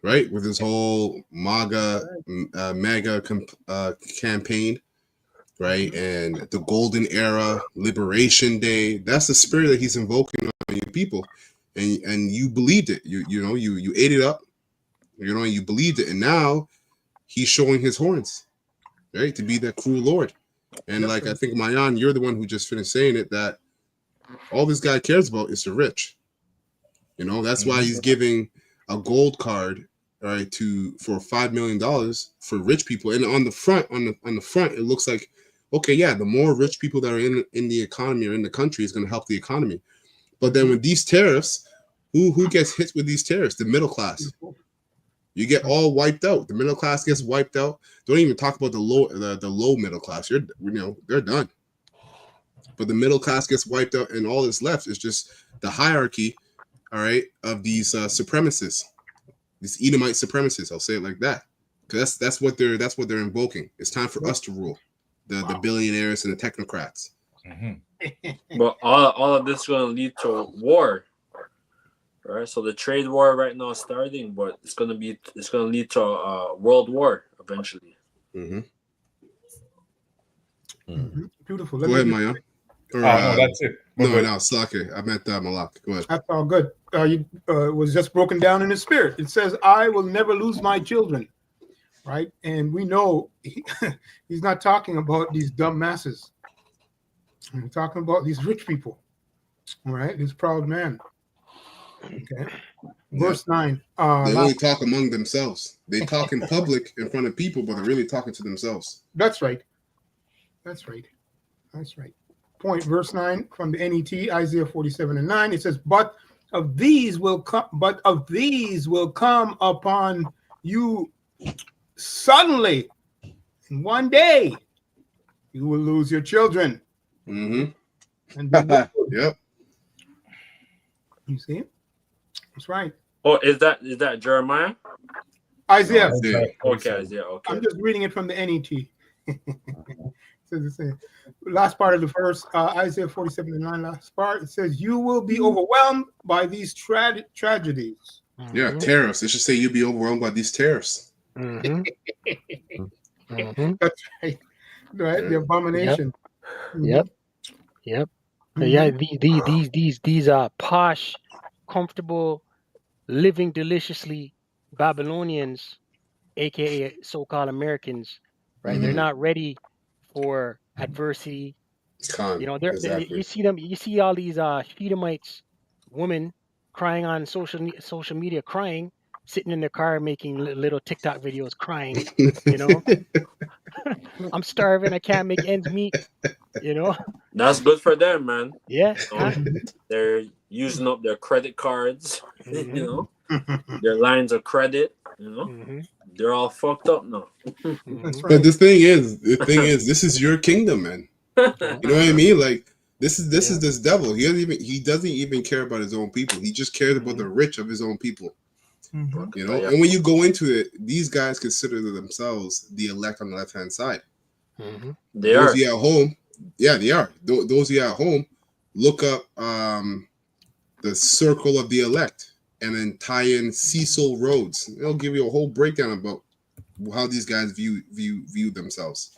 right, with his whole MAGA campaign, right, and the Golden Era, Liberation Day. That's the spirit that he's invoking on you people, and you believed it. You ate it up, and you believed it, and now he's showing his horns, right, to be that cruel Lord. And like, I think, Mayan, you're the one who just finished saying it, that all this guy cares about is the rich. That's why he's giving a gold card, right, for $5 million for rich people. And on the front, it looks like, okay, yeah, the more rich people that are in the economy or in the country is going to help the economy. But then with these tariffs, who gets hit with these tariffs? The middle class. You get all wiped out. The middle class gets wiped out. Don't even talk about the low middle class. They're done. But the middle class gets wiped out, and all that's left is just the hierarchy, all right, of these supremacists, these Edomite supremacists. I'll say it like that, because that's what they're invoking. It's time for us to rule, the billionaires and the technocrats. But all of this is going to lead to war. Right, so the trade war right now is starting, but it's gonna lead to a world war eventually. Beautiful. Go ahead, Maya. No, that's it. No, Sake. I meant Malak. Go ahead. That's all good. You was just broken down in the spirit. It says, "I will never lose my children," right? And we know he's not talking about these dumb masses. He's talking about these rich people. All right, this proud man. Okay. Verse 9. They only talk among themselves. They talk in public in front of people, but they're really talking to themselves. That's right. Point, verse 9 from the NET, Isaiah 47 and 9. It says, but of these will come upon you suddenly. In one day, you will lose your children. And yep. You see? That's right. Oh, is that Jeremiah? Isaiah. Okay, Isaiah. Okay. I'm just reading it from the NET. Says the same. Last part of the verse, Isaiah 47 and 9, last part, it says, you will be overwhelmed by these tragedies. Yeah, tariffs. It should say you'll be overwhelmed by these tariffs. That's right. Right, the abomination. Yep. Yeah, these posh, comfortable, living deliciously Babylonians, aka so-called Americans, right? They're not ready for adversity. Exactly. You see them. You see all these Edomites, women crying on social media, crying, sitting in their car making little TikTok videos, crying. I'm starving. I can't make ends meet. That's good for them, man. Yeah. They're using up their credit cards. You know, their lines of credit, you know, they're all fucked up now. That's But right. the thing is, this is your kingdom, man. You know what I mean? Like this is this devil. He doesn't even care about his own people. He just cares about the rich of his own people. You know, and when you go into it, these guys consider themselves the elect on the left hand side. They Those are. of you at home, yeah, they are. Those of you at home, look up the circle of the elect, and then tie in Cecil Rhodes. It'll give you a whole breakdown about how these guys view themselves.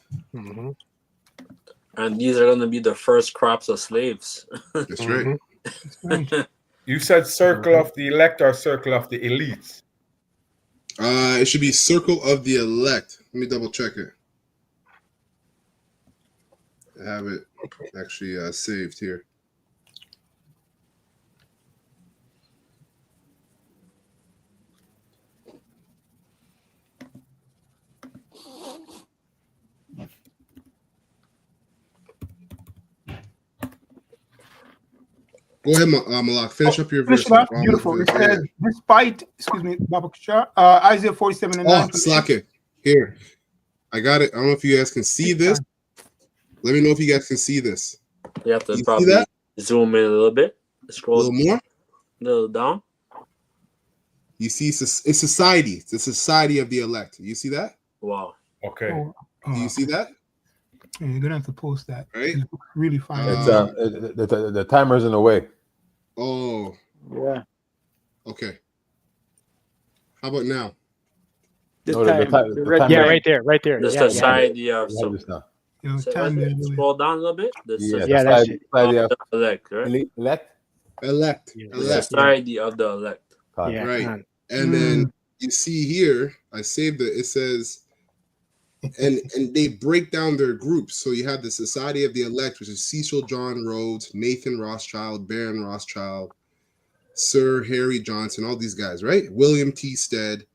And these are going to be the first crops of slaves. That's right. You said circle of the elect or circle of the elites? It should be circle of the elect. Let me double check it. I have it actually saved here. Go ahead, Malak. Finish up your verse. Beautiful. It says, despite, excuse me, Isaiah 47 and 9. Slack it. Here. I got it. I don't know if you guys can see this. Let me know if you guys can see this. You have to probably zoom in a little bit. Scroll a little more. A little down. You see, it's society. It's the society of the elect. You see that? Wow. Okay. Do you see that? Yeah, you're gonna have to post that. Right? It's really fine. It's the timer's in the way. Oh. Yeah. Okay. How about now? Yeah, right there. The society of some. Scroll down a little bit. Yeah, that's it. The elect, right? Elect. The society of the elect. Yeah, right. And then you see here, I saved it. It says, and they break down their groups. So you have the Society of the Elect, which is Cecil John Rhodes, Nathan Rothschild, Baron Rothschild, Sir Harry Johnson, all these guys, right? William T. Stead.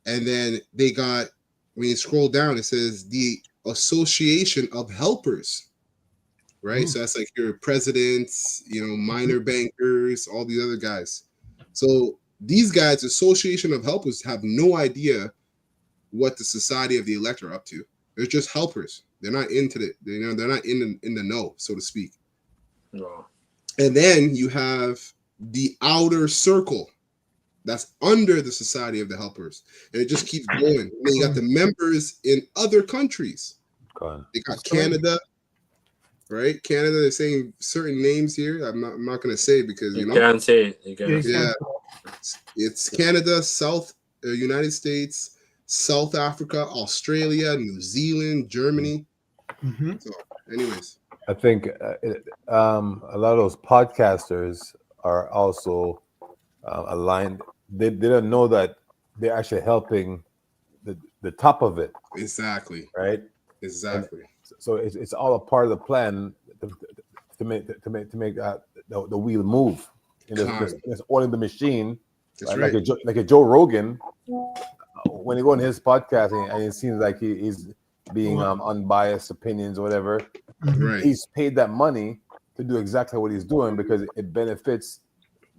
And then they got, when you scroll down, it says the Association of Helpers, right? So that's like your presidents, minor bankers, all these other guys. So these guys, Association of Helpers, have no idea what the Society of the Elect are up to. They're just helpers. They're not into it. They're not in the know, so to speak. No. And then you have the outer circle that's under the Society of the Helpers, and it just keeps going. And then you got the members in other countries. They got Canada, right? Canada. They're saying certain names here. I'm not going to say because you can't say it. You can't. Yeah, it's Canada, United States, South Africa, Australia, New Zealand, Germany. So, anyways, I think a lot of those podcasters are also aligned. They don't know that they're actually helping the top of it. Exactly. Right. Exactly. And so it's all a part of the plan to make the wheel move. It's oiling the machine. Right? Like a Joe Rogan. When you go on his podcast and it seems like he's being unbiased opinions or whatever, he's paid that money to do exactly what he's doing because it benefits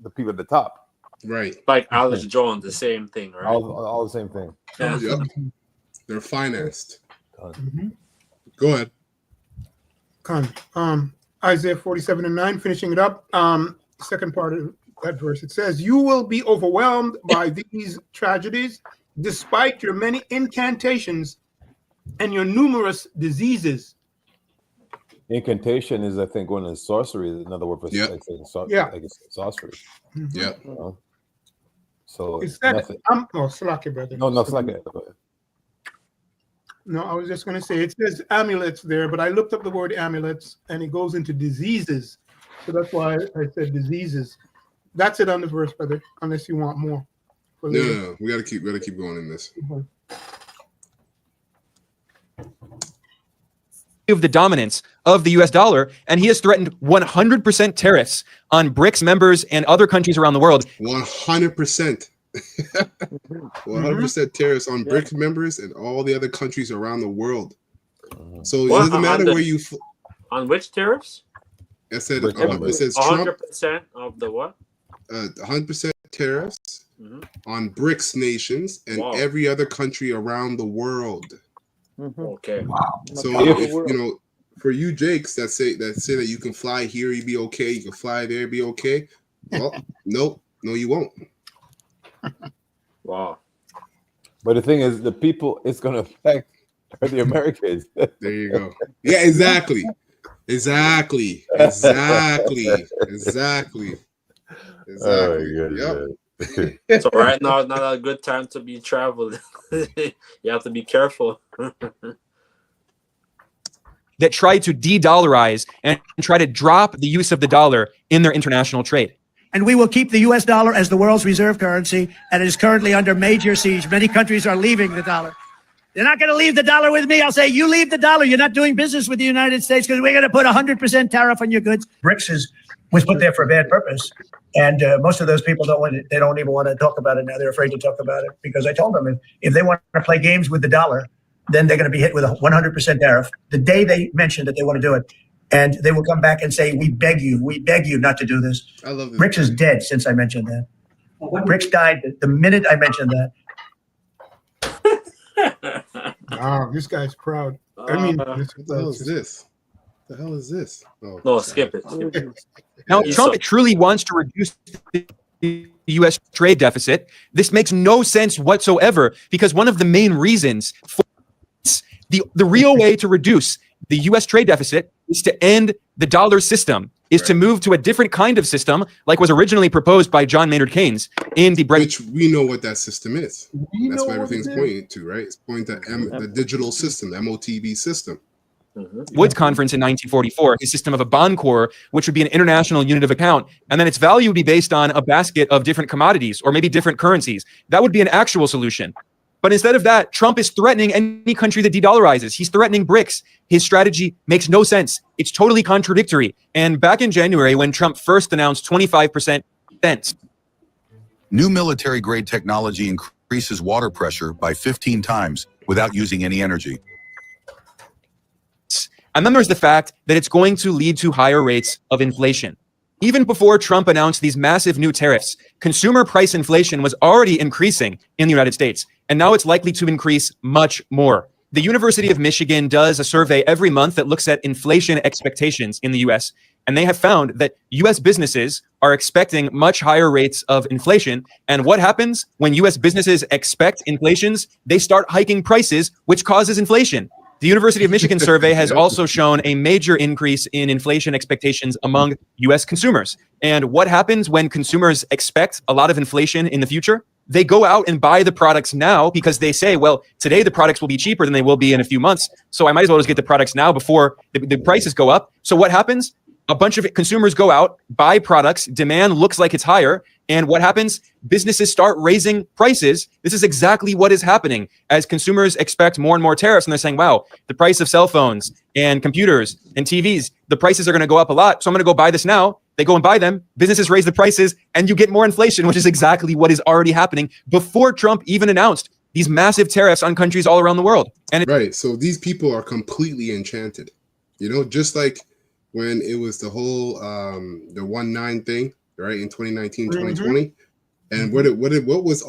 the people at the top. Right. Like Alex Jones, the same thing, right? All the same thing. Yeah. Yep. They're financed. Go ahead. Isaiah 47 and 9, finishing it up. Second part of that verse, it says, "You will be overwhelmed by these tragedies, despite your many incantations and your numerous diseases." Incantation is, I think, going to sorcery. Another word for like sorcery. Yeah. So it's that. Slack it, brother. No, slack it. No, I was just going to say it says amulets there, but I looked up the word amulets and it goes into diseases. So that's why I said diseases. That's it on the verse, brother, unless you want more. No. We gotta keep going in this. Of the dominance of the US dollar, and he has threatened 100% tariffs on BRICS members and other countries around the world. 100%. 100% tariffs on BRICS members and all the other countries around the world. So it doesn't matter where you. On which tariffs? It says Trump. 100% of the what? 100% tariffs Mhm. on BRICS nations and Wow. every other country around the world. Okay. So if you know, for you Jakes that say that you can fly here, you be okay. You can fly there, be okay. Well, nope, no, you won't. Wow. But the thing is, the people it's going to affect are the Americans. There you go. Yeah, exactly. Exactly. Exactly. Exactly. Exactly. Oh, Yep. So right now is not a good time to be traveling. You have to be careful. that try to de-dollarize and try to drop the use of the dollar in their international trade. And we will keep the U.S. dollar as the world's reserve currency, and it is currently under major siege. Many countries are leaving the dollar. They're not going to leave the dollar with me. I'll say, you leave the dollar. You're not doing business with the United States because we're going to put 100% tariff on your goods. BRICS was put there for a bad purpose. And most of those people they don't even want to talk about it now. They're afraid to talk about it because I told them if they want to play games with the dollar, then they're going to be hit with a 100% tariff the day they mention that they want to do it. And they will come back and say, we beg you not to do this. I love this. BRICS is dead since I mentioned that. BRICS died the minute I mentioned that. Wow, this guy's proud. I mean, What the hell is this? What the hell is this? Oh, No, sorry. skip it. Now, He's Trump so- truly wants to reduce the U.S. trade deficit. This makes no sense whatsoever because one of the main reasons for the real way to reduce the U.S. trade deficit is to end the dollar system, is to move to a different kind of system like was originally proposed by John Maynard Keynes in the Which we know what that system is. we That's know what everything's it is. pointing to, right? It's pointing to the digital system, the MOTB system. Woods Conference in 1944, a system of a bond core, which would be an international unit of account, and then its value would be based on a basket of different commodities or maybe different currencies. That would be an actual solution. But instead of that, Trump is threatening any country that de-dollarizes. He's threatening BRICS. His strategy makes no sense. It's totally contradictory. And back in January, when Trump first announced 25% defense, New military-grade technology increases water pressure by 15 times without using any energy. and then there's the fact that it's going to lead to higher rates of inflation. Even before Trump announced these massive new tariffs, consumer price inflation was already increasing in the United States, and now it's likely to increase much more. The University of Michigan does a survey every month that looks at inflation expectations in the US, and they have found that US businesses are expecting much higher rates of inflation. And what happens when US businesses expect inflations? They start hiking prices, which causes inflation. The University of Michigan survey has also shown a major increase in inflation expectations among US consumers. And what happens when consumers expect a lot of inflation in the future? They go out and buy the products now because they say, well, today the products will be cheaper than they will be in a few months. So I might as well just get the products now before the prices go up. So what happens? A bunch of consumers go out, buy products, demand looks like it's higher. And what happens? Businesses start raising prices. This is exactly what is happening as consumers expect more and more tariffs. And they're saying, wow, the price of cell phones and computers and TVs, the prices are going to go up a lot. So I'm going to go buy this now. They go and buy them. Businesses raise the prices and you get more inflation, which is exactly what is already happening before Trump even announced these massive tariffs on countries all around the world. And right. So these people are completely enchanted, you know, just like when it was the whole the 1-9 thing, right, in 2019, 2020. And what was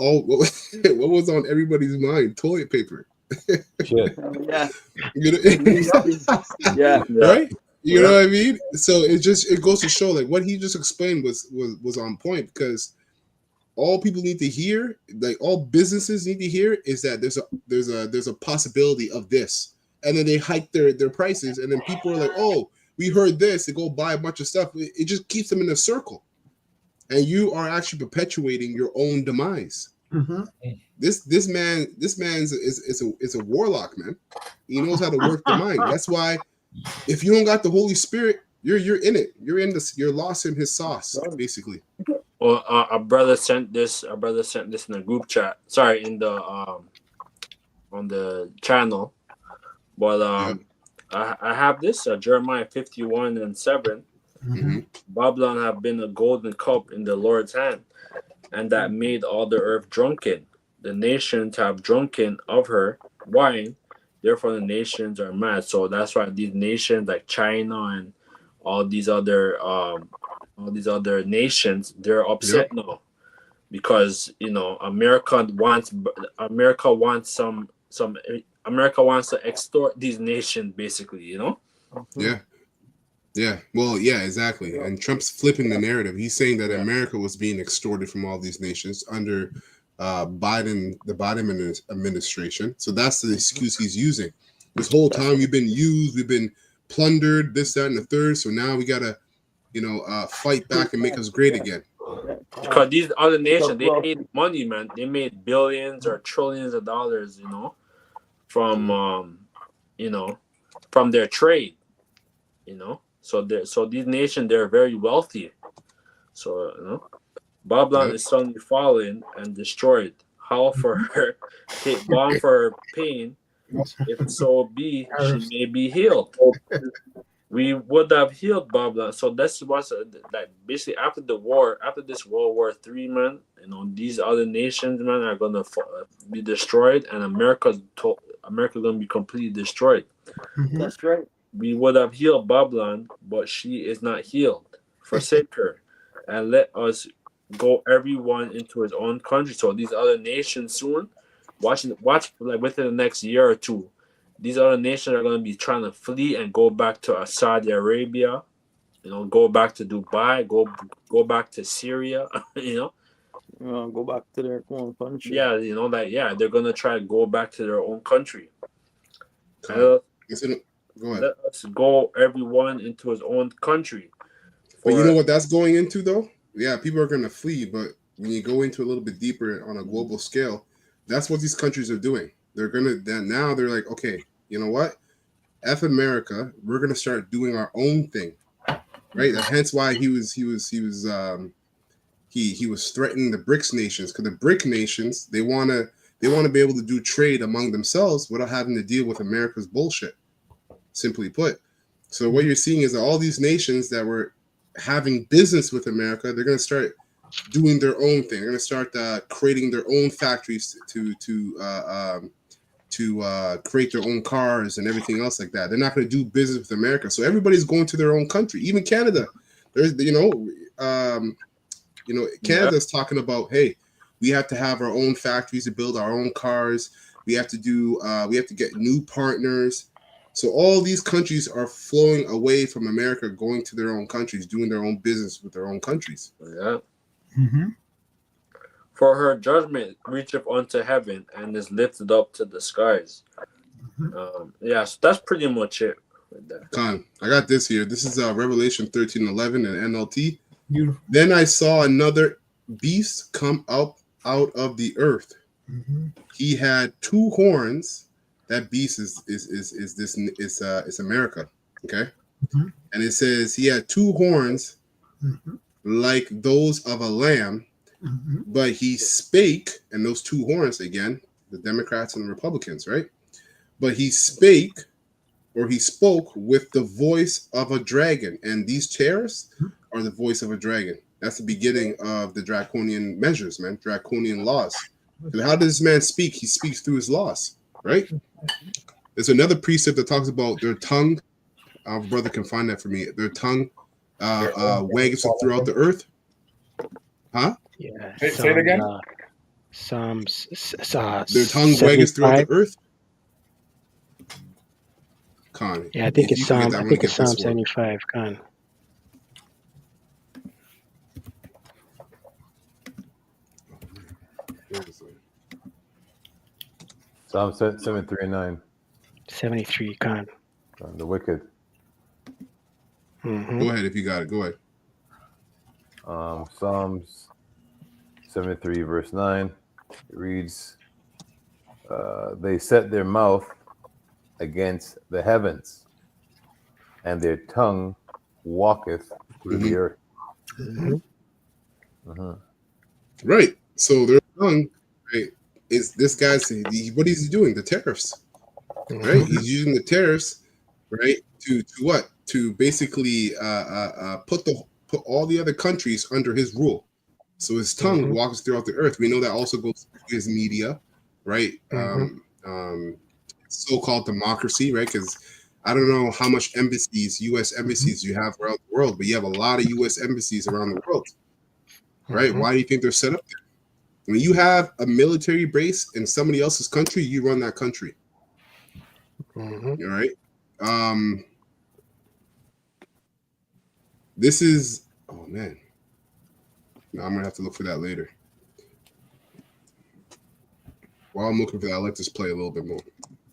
on everybody's mind? Toilet paper. Shit. Yeah. You know? Yeah. Right? You know what I mean? So it goes to show like what he just explained was on point, because all people need to hear, like all businesses need to hear, is that there's a possibility of this. And then they hike their prices, and then people are like, oh, we heard this, they go buy a bunch of stuff. It just keeps them in a circle. And you are actually perpetuating your own demise. Mm-hmm. This man is a warlock, man. He knows how to work the mind. That's why if you don't got the Holy Spirit, you're in it. You're lost in his sauce, basically. Well, a brother sent this in a group chat. Sorry, in the on the channel. But I have this Jeremiah 51:7. Mm-hmm. Babylon have been a golden cup in the Lord's hand, and that made all the earth drunken. The nations have drunken of her wine, therefore the nations are mad. So that's why these nations like China and all these other nations, they're upset now because America wants America wants to extort these nations, basically. Yeah. Yeah. Well, yeah, exactly. And Trump's flipping the narrative. He's saying that America was being extorted from all these nations under the Biden administration. So that's the excuse he's using. This whole time we've been used, we've been plundered, this, that, and the third. So now we gotta, fight back and make us great again. Because these other nations, they made money, man. They made billions or trillions of dollars, from from their trade, So these nations, they're very wealthy. So Babylon is suddenly fallen and destroyed. How for her take balm for her pain, if so be she may be healed. We would have healed Babylon. So that's what's like basically after this World War III, man. These other nations, man, are gonna be destroyed, and America's gonna be completely destroyed. That's right. We would have healed Babylon, but she is not healed. Forsake her, and let us go everyone into his own country. So these other nations soon, watch like within the next year or two, these other nations are going to be trying to flee and go back to Saudi Arabia, go back to Dubai, go back to Syria, go back to their own country. Yeah, they're going to try to go back to their own country. Go ahead. Let us go everyone into his own country. But you know what that's going into, though? Yeah, people are going to flee, but when you go into a little bit deeper on a global scale, that's what these countries are doing. They're like, okay, you know what? F America, we're going to start doing our own thing, right? Hence why he was threatening the BRICS nations, because the BRIC nations, they want to be able to do trade among themselves without having to deal with America's bullshit. Simply put. So what you're seeing is that all these nations that were having business with America, they're going to start doing their own thing. They're going to start creating their own factories to create their own cars and everything else like that. They're not going to do business with America. So everybody's going to their own country. Even Canada. There's Canada's talking about, hey, we have to have our own factories to build our own cars. We have to get new partners. So all these countries are flowing away from America, going to their own countries, doing their own business with their own countries. Yeah. Mm-hmm. For her judgment reacheth unto heaven and is lifted up to the skies. Mm-hmm. So that's pretty much it. Right there. Con, I got this here. This is Revelation 13:11 and NLT. Beautiful. Then I saw another beast come up out of the earth. Mm-hmm. He had 2 horns. That beast is America, okay? Mm-hmm. And it says he had 2 horns, like those of a lamb, but he spake, and those 2 horns again, the Democrats and the Republicans, right? But he spake, or he spoke with the voice of a dragon, and these chairs are the voice of a dragon. That's the beginning of the draconian measures, man, draconian laws. And how does this man speak? He speaks through his laws, right? There's another precept that talks about their tongue. Our brother can find that for me. Their tongue wags throughout the earth. Huh? Yeah. Say it again. Psalms. Their tongue wags throughout the earth. Con. Yeah, I think it's Psalm 75. Con. Psalm 73 and 9. 73, Con. The wicked. Mm-hmm. Go ahead if you got it. Go ahead. Psalms 73 verse 9. It reads, they set their mouth against the heavens, and their tongue walketh through the earth. Mm-hmm. Uh-huh. Right. So their tongue, right, is this guy's, what is he doing? The tariffs. Right? He's using the tariffs, right, to what? To basically put all the other countries under his rule. So his tongue walks throughout the earth. We know that also goes through his media, right? So-called democracy, right? Because I don't know how much U.S. embassies you have around the world, but you have a lot of U.S. embassies around the world, right? Why do you think they're set up there? When you have a military base in somebody else's country, you run that country. All right. This is, oh man. Now I'm gonna have to look for that later. While I'm looking for that, I'll let this play a little bit more.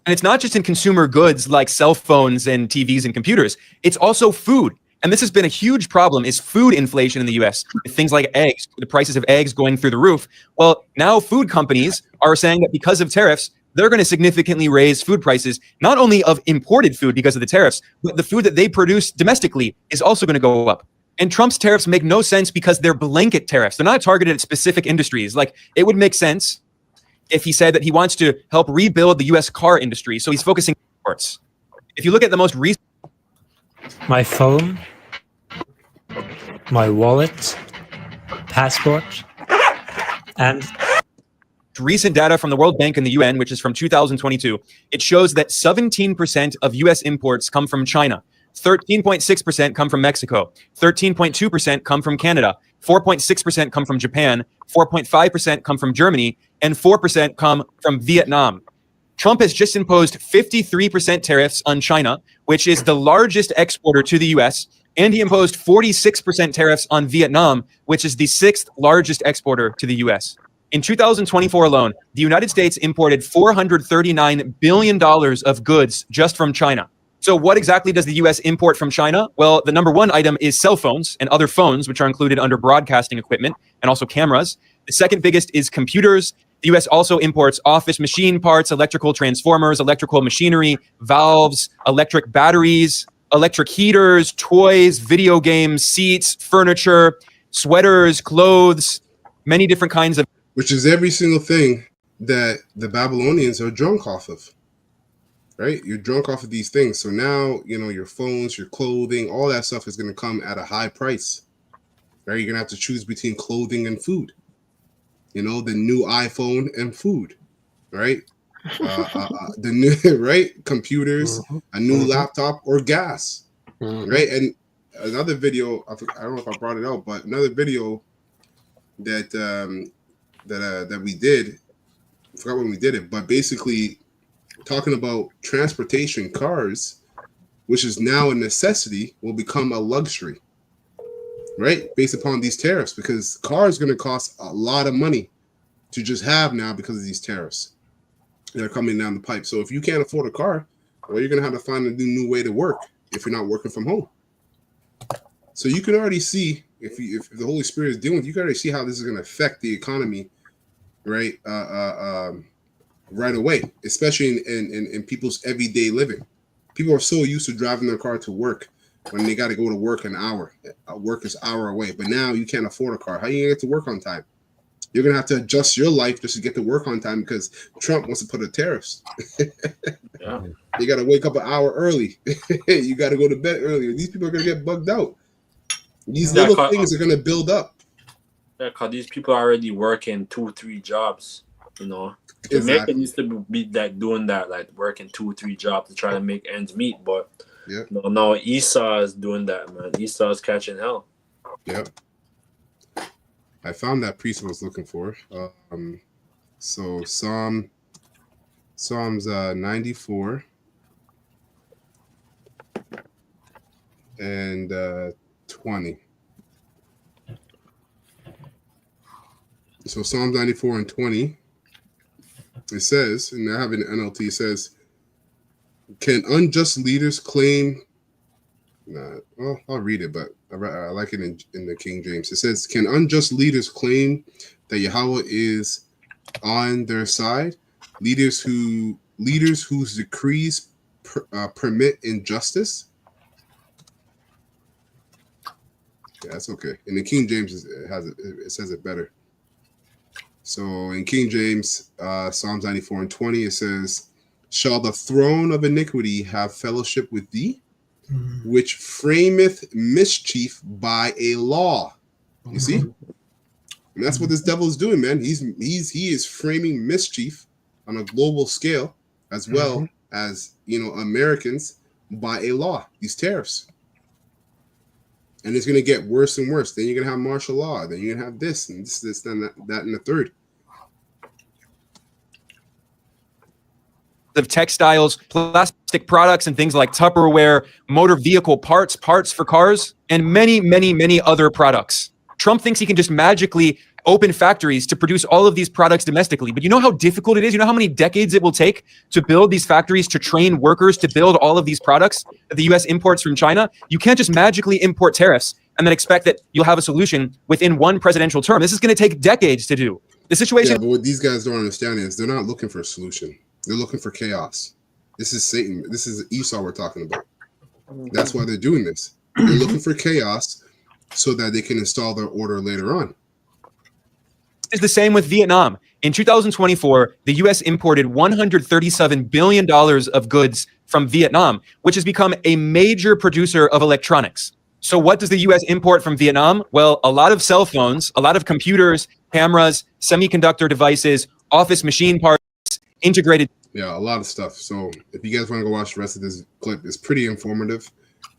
And it's not just in consumer goods like cell phones and TVs and computers. It's also food. And this has been a huge problem, is food inflation in the US. Things like eggs, the prices of eggs going through the roof. Well, now food companies are saying that because of tariffs, they're going to significantly raise food prices, not only of imported food because of the tariffs, but the food that they produce domestically is also going to go up. And Trump's tariffs make no sense because they're blanket tariffs. They're not targeted at specific industries. Like, it would make sense if he said that he wants to help rebuild the US car industry. So he's focusing on imports. If you look at the most recent... My phone, my wallet, passport, and recent data from the World Bank and the UN, which is from 2022, it shows that 17% of US imports come from China, 13.6% come from Mexico, 13.2% come from Canada, 4.6% come from Japan, 4.5% come from Germany, and 4% come from Vietnam. Trump has just imposed 53% tariffs on China, which is the largest exporter to the US, and he imposed 46% tariffs on Vietnam, which is the 6th largest exporter to the US. In 2024 alone, the United States imported $439 billion of goods just from China. So what exactly does the US import from China? Well, the number one item is cell phones and other phones, which are included under broadcasting equipment and also cameras. The second biggest is computers. The US also imports office machine parts, electrical transformers, electrical machinery, valves, electric batteries, electric heaters, toys, video games, seats, furniture, sweaters, clothes, many different kinds of... Which is every single thing that the Babylonians are drunk off of, right? You're drunk off of these things. So now, you know, your phones, your clothing, all that stuff is going to come at a high price, right? You're going to have to choose between clothing and food. You know, the new iPhone and food, right? The new, right? Computers, a new laptop, or gas, right? And another video, I don't know if I brought it out, but another video that that we did, I forgot when we did it, but basically talking about transportation, cars, which is now a necessity, will become a luxury, right? Based upon these tariffs, because cars are going to cost a lot of money to just have now because of these tariffs that are coming down the pipe. So if you can't afford a car, well, you're going to have to find a new way to work if you're not working from home. So you can already see, if the Holy Spirit is dealing with you, can already see how this is going to affect the economy, right? Right away, especially in people's everyday living. People are so used to driving their car to work when they got to go to work an hour. Work is an hour away, but now you can't afford a car. How are you going to get to work on time? You're going to have to adjust your life just to get to work on time because Trump wants to put the tariffs. Yeah. You got to wake up an hour early. You got to go to bed earlier. These people are going to get bugged out. These little things are going to build up. Yeah, because these people are already working 2-3 jobs, you know. Jamaica needs to be doing that, like working 2-3 jobs to try to make ends meet. But no, Esau is doing that, man. Esau is catching hell. Yep. I found that priest I was looking for. So Psalms 94 and 20. So Psalms 94 and 20. It says, and I have it in NLT, it says, can unjust leaders claim... well, I'll read it, but I like it in the King James. It says, can unjust leaders claim that Yahweh is on their side? Leaders whose decrees permit injustice? Yeah, that's okay. In the King James, it says it better. So in King James, Psalms 94 and 20, it says, shall the throne of iniquity have fellowship with thee, which frameth mischief by a law? You see? And that's what this devil is doing, man. He is framing mischief on a global scale, as well as, you know, Americans, by a law, these tariffs. And it's going to get worse and worse. Then you're going to have martial law. Then you're going to have this and this, that, and the third. of textiles, plastic products, and things like Tupperware, motor vehicle parts for cars, and many, many, many other products. Trump thinks he can just magically open factories to produce all of these products domestically. But you know how difficult it is? You know how many decades it will take to build these factories, to train workers, to build all of these products that the U.S. imports from China? You can't just magically import tariffs and then expect that you'll have a solution within one presidential term. This is going to take decades to do. The situation. Yeah, but what these guys don't understand is they're not looking for a solution. They're looking for chaos. This is Satan. This is Esau we're talking about. That's why they're doing this. They're looking for chaos so that they can install their order later on. It's the same with Vietnam. In 2024, the U.S. imported $137 billion of goods from Vietnam, which has become a major producer of electronics. So what does the U.S. import from Vietnam? Well, a lot of cell phones, a lot of computers, cameras, semiconductor devices, office machine parts, integrated. Yeah, a lot of stuff. So if you guys want to go watch the rest of this clip, it's pretty informative.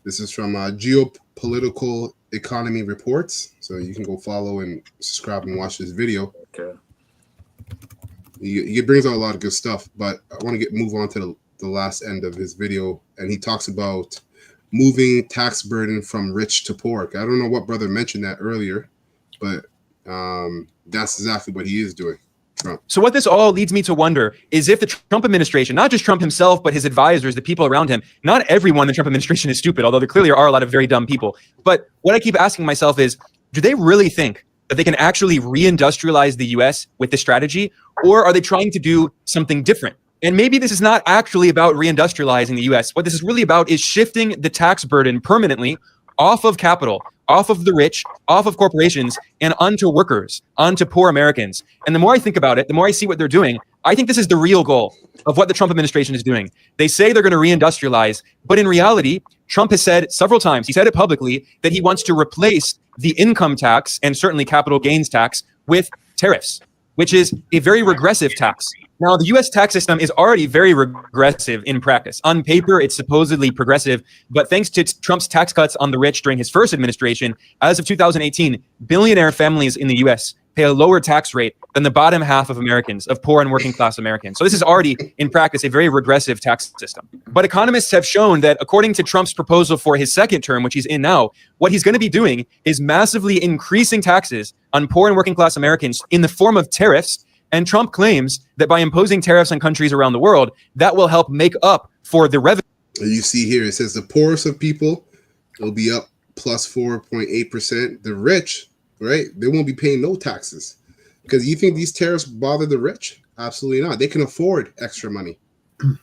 This is from Geopolitical Economy Reports. So you can go follow and subscribe and watch this video. Okay. He brings out a lot of good stuff, but I want to move on to the last end of his video. And he talks about moving tax burden from rich to poor. I don't know what brother mentioned that earlier, but that's exactly what he is doing. Trump. So what this all leads me to wonder is if the Trump administration, not just Trump himself, but his advisors, the people around him, not everyone in the Trump administration is stupid, although there clearly are a lot of very dumb people. But what I keep asking myself is, do they really think that they can actually reindustrialize the US with this strategy? Or are they trying to do something different? And maybe this is not actually about reindustrializing the US. What this is really about is shifting the tax burden permanently off of capital, off of the rich, off of corporations, and onto workers, onto poor Americans. And the more I think about it, the more I see what they're doing, I think this is the real goal of what the Trump administration is doing. They say they're going to reindustrialize, but in reality, Trump has said several times, he said it publicly, that he wants to replace the income tax and certainly capital gains tax with tariffs, which is a very regressive tax. Now, the U.S. tax system is already very regressive in practice. On paper, it's supposedly progressive, but thanks to Trump's tax cuts on the rich during his first administration, as of 2018, billionaire families in the U.S. pay a lower tax rate than the bottom half of Americans, of poor and working class Americans. So this is already, in practice, a very regressive tax system. But economists have shown that according to Trump's proposal for his second term, which he's in now, what he's going to be doing is massively increasing taxes on poor and working class Americans in the form of tariffs. And Trump claims that by imposing tariffs on countries around the world, that will help make up for the revenue. You see here, it says the poorest of people will be up plus 4.8%. The rich, right, they won't be paying no taxes. Because you think these tariffs bother the rich? Absolutely not. They can afford extra money.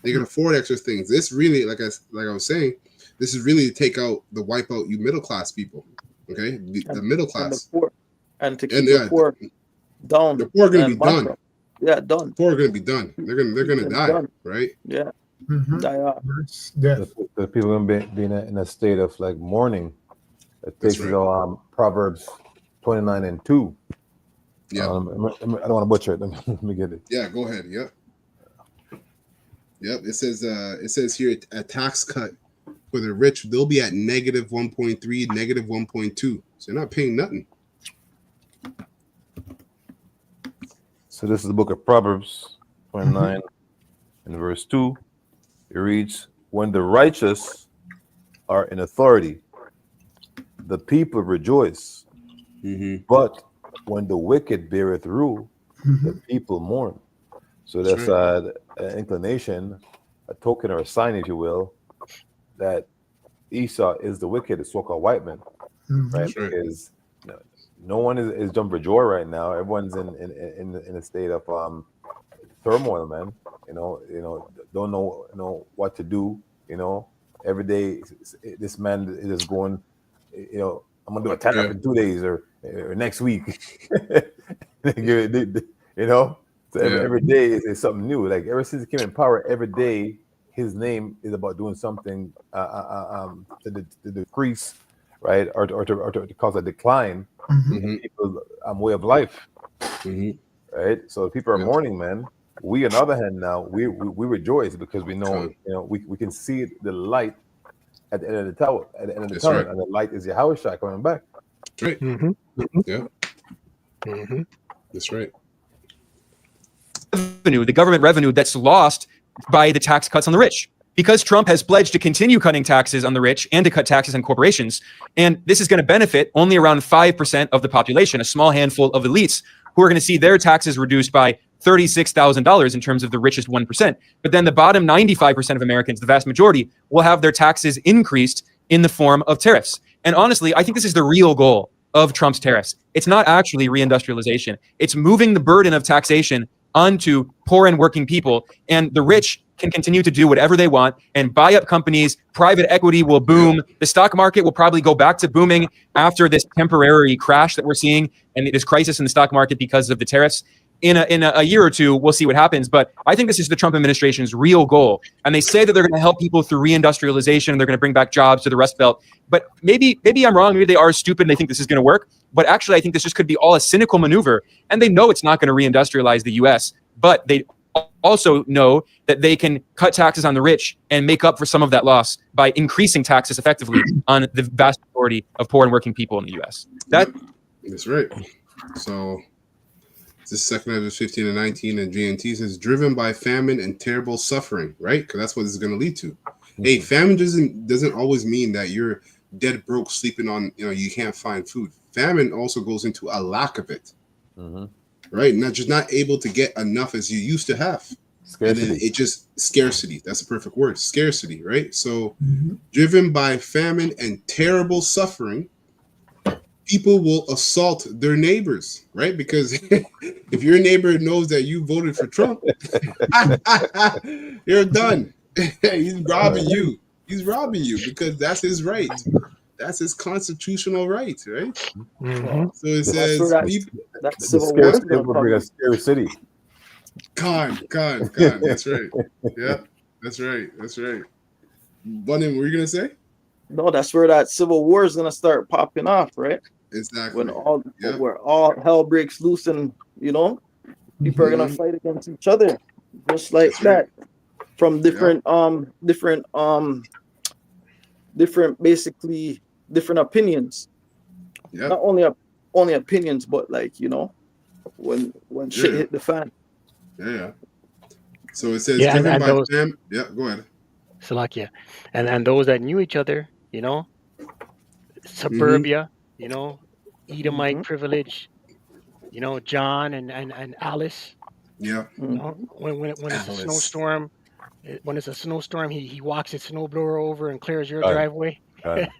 They can afford extra things. This really, like I was saying, this is really to wipe out you middle class people. Okay, the middle class. And to keep the poor down. The poor are going to be done. Yeah, done. The poor are going to be done. They're going to die, done. right? Yeah. Die off. The people are going to be in a state of like mourning. It takes Proverbs 29 and 2. Yeah. I don't want to butcher it. Let me get it. Yeah, go ahead. Yep. It says here a tax cut for the rich, they'll be at negative 1.3, negative 1.2. So they're not paying nothing. So this is the book of Proverbs 29 and verse 2. It reads, when the righteous are in authority, the people rejoice. But when the wicked beareth rule, the people mourn. So that's an inclination, a token or a sign, if you will, that Esau is the wicked, the so-called white man, right? Because no one is jumping for joy right now. Everyone's in a state of turmoil, man. Don't know what to do. Every day this man is going. I'm gonna do a stand-up in 2 days or next week. So every day is something new. Like ever since he came in power, every day his name is about doing something to decrease, right, or to cause a decline in people's way of life, right? So if people are mourning, man, we on the other hand now we rejoice because we know we can see the light at the end of the tunnel, and the light is Yahushua coming back. That's right. Yeah. That's right. The government revenue that's lost by the tax cuts on the rich. Because Trump has pledged to continue cutting taxes on the rich and to cut taxes on corporations, and this is going to benefit only around 5% of the population, a small handful of elites who are going to see their taxes reduced by $36,000 in terms of the richest 1%. But then the bottom 95% of Americans, the vast majority, will have their taxes increased in the form of tariffs. And honestly, I think this is the real goal of Trump's tariffs. It's not actually reindustrialization. It's moving the burden of taxation onto poor and working people, and the rich can continue to do whatever they want and buy up companies. Private equity will boom. The stock market will probably go back to booming after this temporary crash that we're seeing and this crisis in the stock market because of the tariffs. In a year or two, we'll see what happens. But I think this is the Trump administration's real goal. And they say that they're going to help people through reindustrialization and they're going to bring back jobs to the Rust Belt. But maybe I'm wrong. Maybe they are stupid and they think this is going to work. But actually, I think this just could be all a cynical maneuver. And they know it's not going to reindustrialize the U.S., but they also know that they can cut taxes on the rich and make up for some of that loss by increasing taxes effectively on the vast majority of poor and working people in the U.S. That's right. So this second of 15 and 19 and GNT says driven by famine and terrible suffering, right? Because that's what this is going to lead to. Hey, famine doesn't always mean that you're dead broke, sleeping on, you can't find food. Famine also goes into a lack of it. Right? Not able to get enough as you used to have. Scarcity. And then it just scarcity. That's a perfect word. Scarcity, right? So driven by famine and terrible suffering, people will assault their neighbors, right? Because if your neighbor knows that you voted for Trump, you're done. He's robbing you. He's robbing you because that's his right. That's his constitutional right, right? So it says that's civil war. People bring a scary city. Con. That's right. Yeah, that's right. Bunny, what were you gonna say? No, that's where that civil war is gonna start popping off, right? Exactly. Where all hell breaks loose, and people are gonna fight against each other, just like that, from different basically different opinions. Not only opinions, but when shit hit the fan. So it says driven by fam. Yeah, go ahead. Salakia. And those that knew each other, suburbia, Edomite privilege, John and Alice. Yeah. When it's a snowstorm, he walks his snowblower over and clears your driveway. That's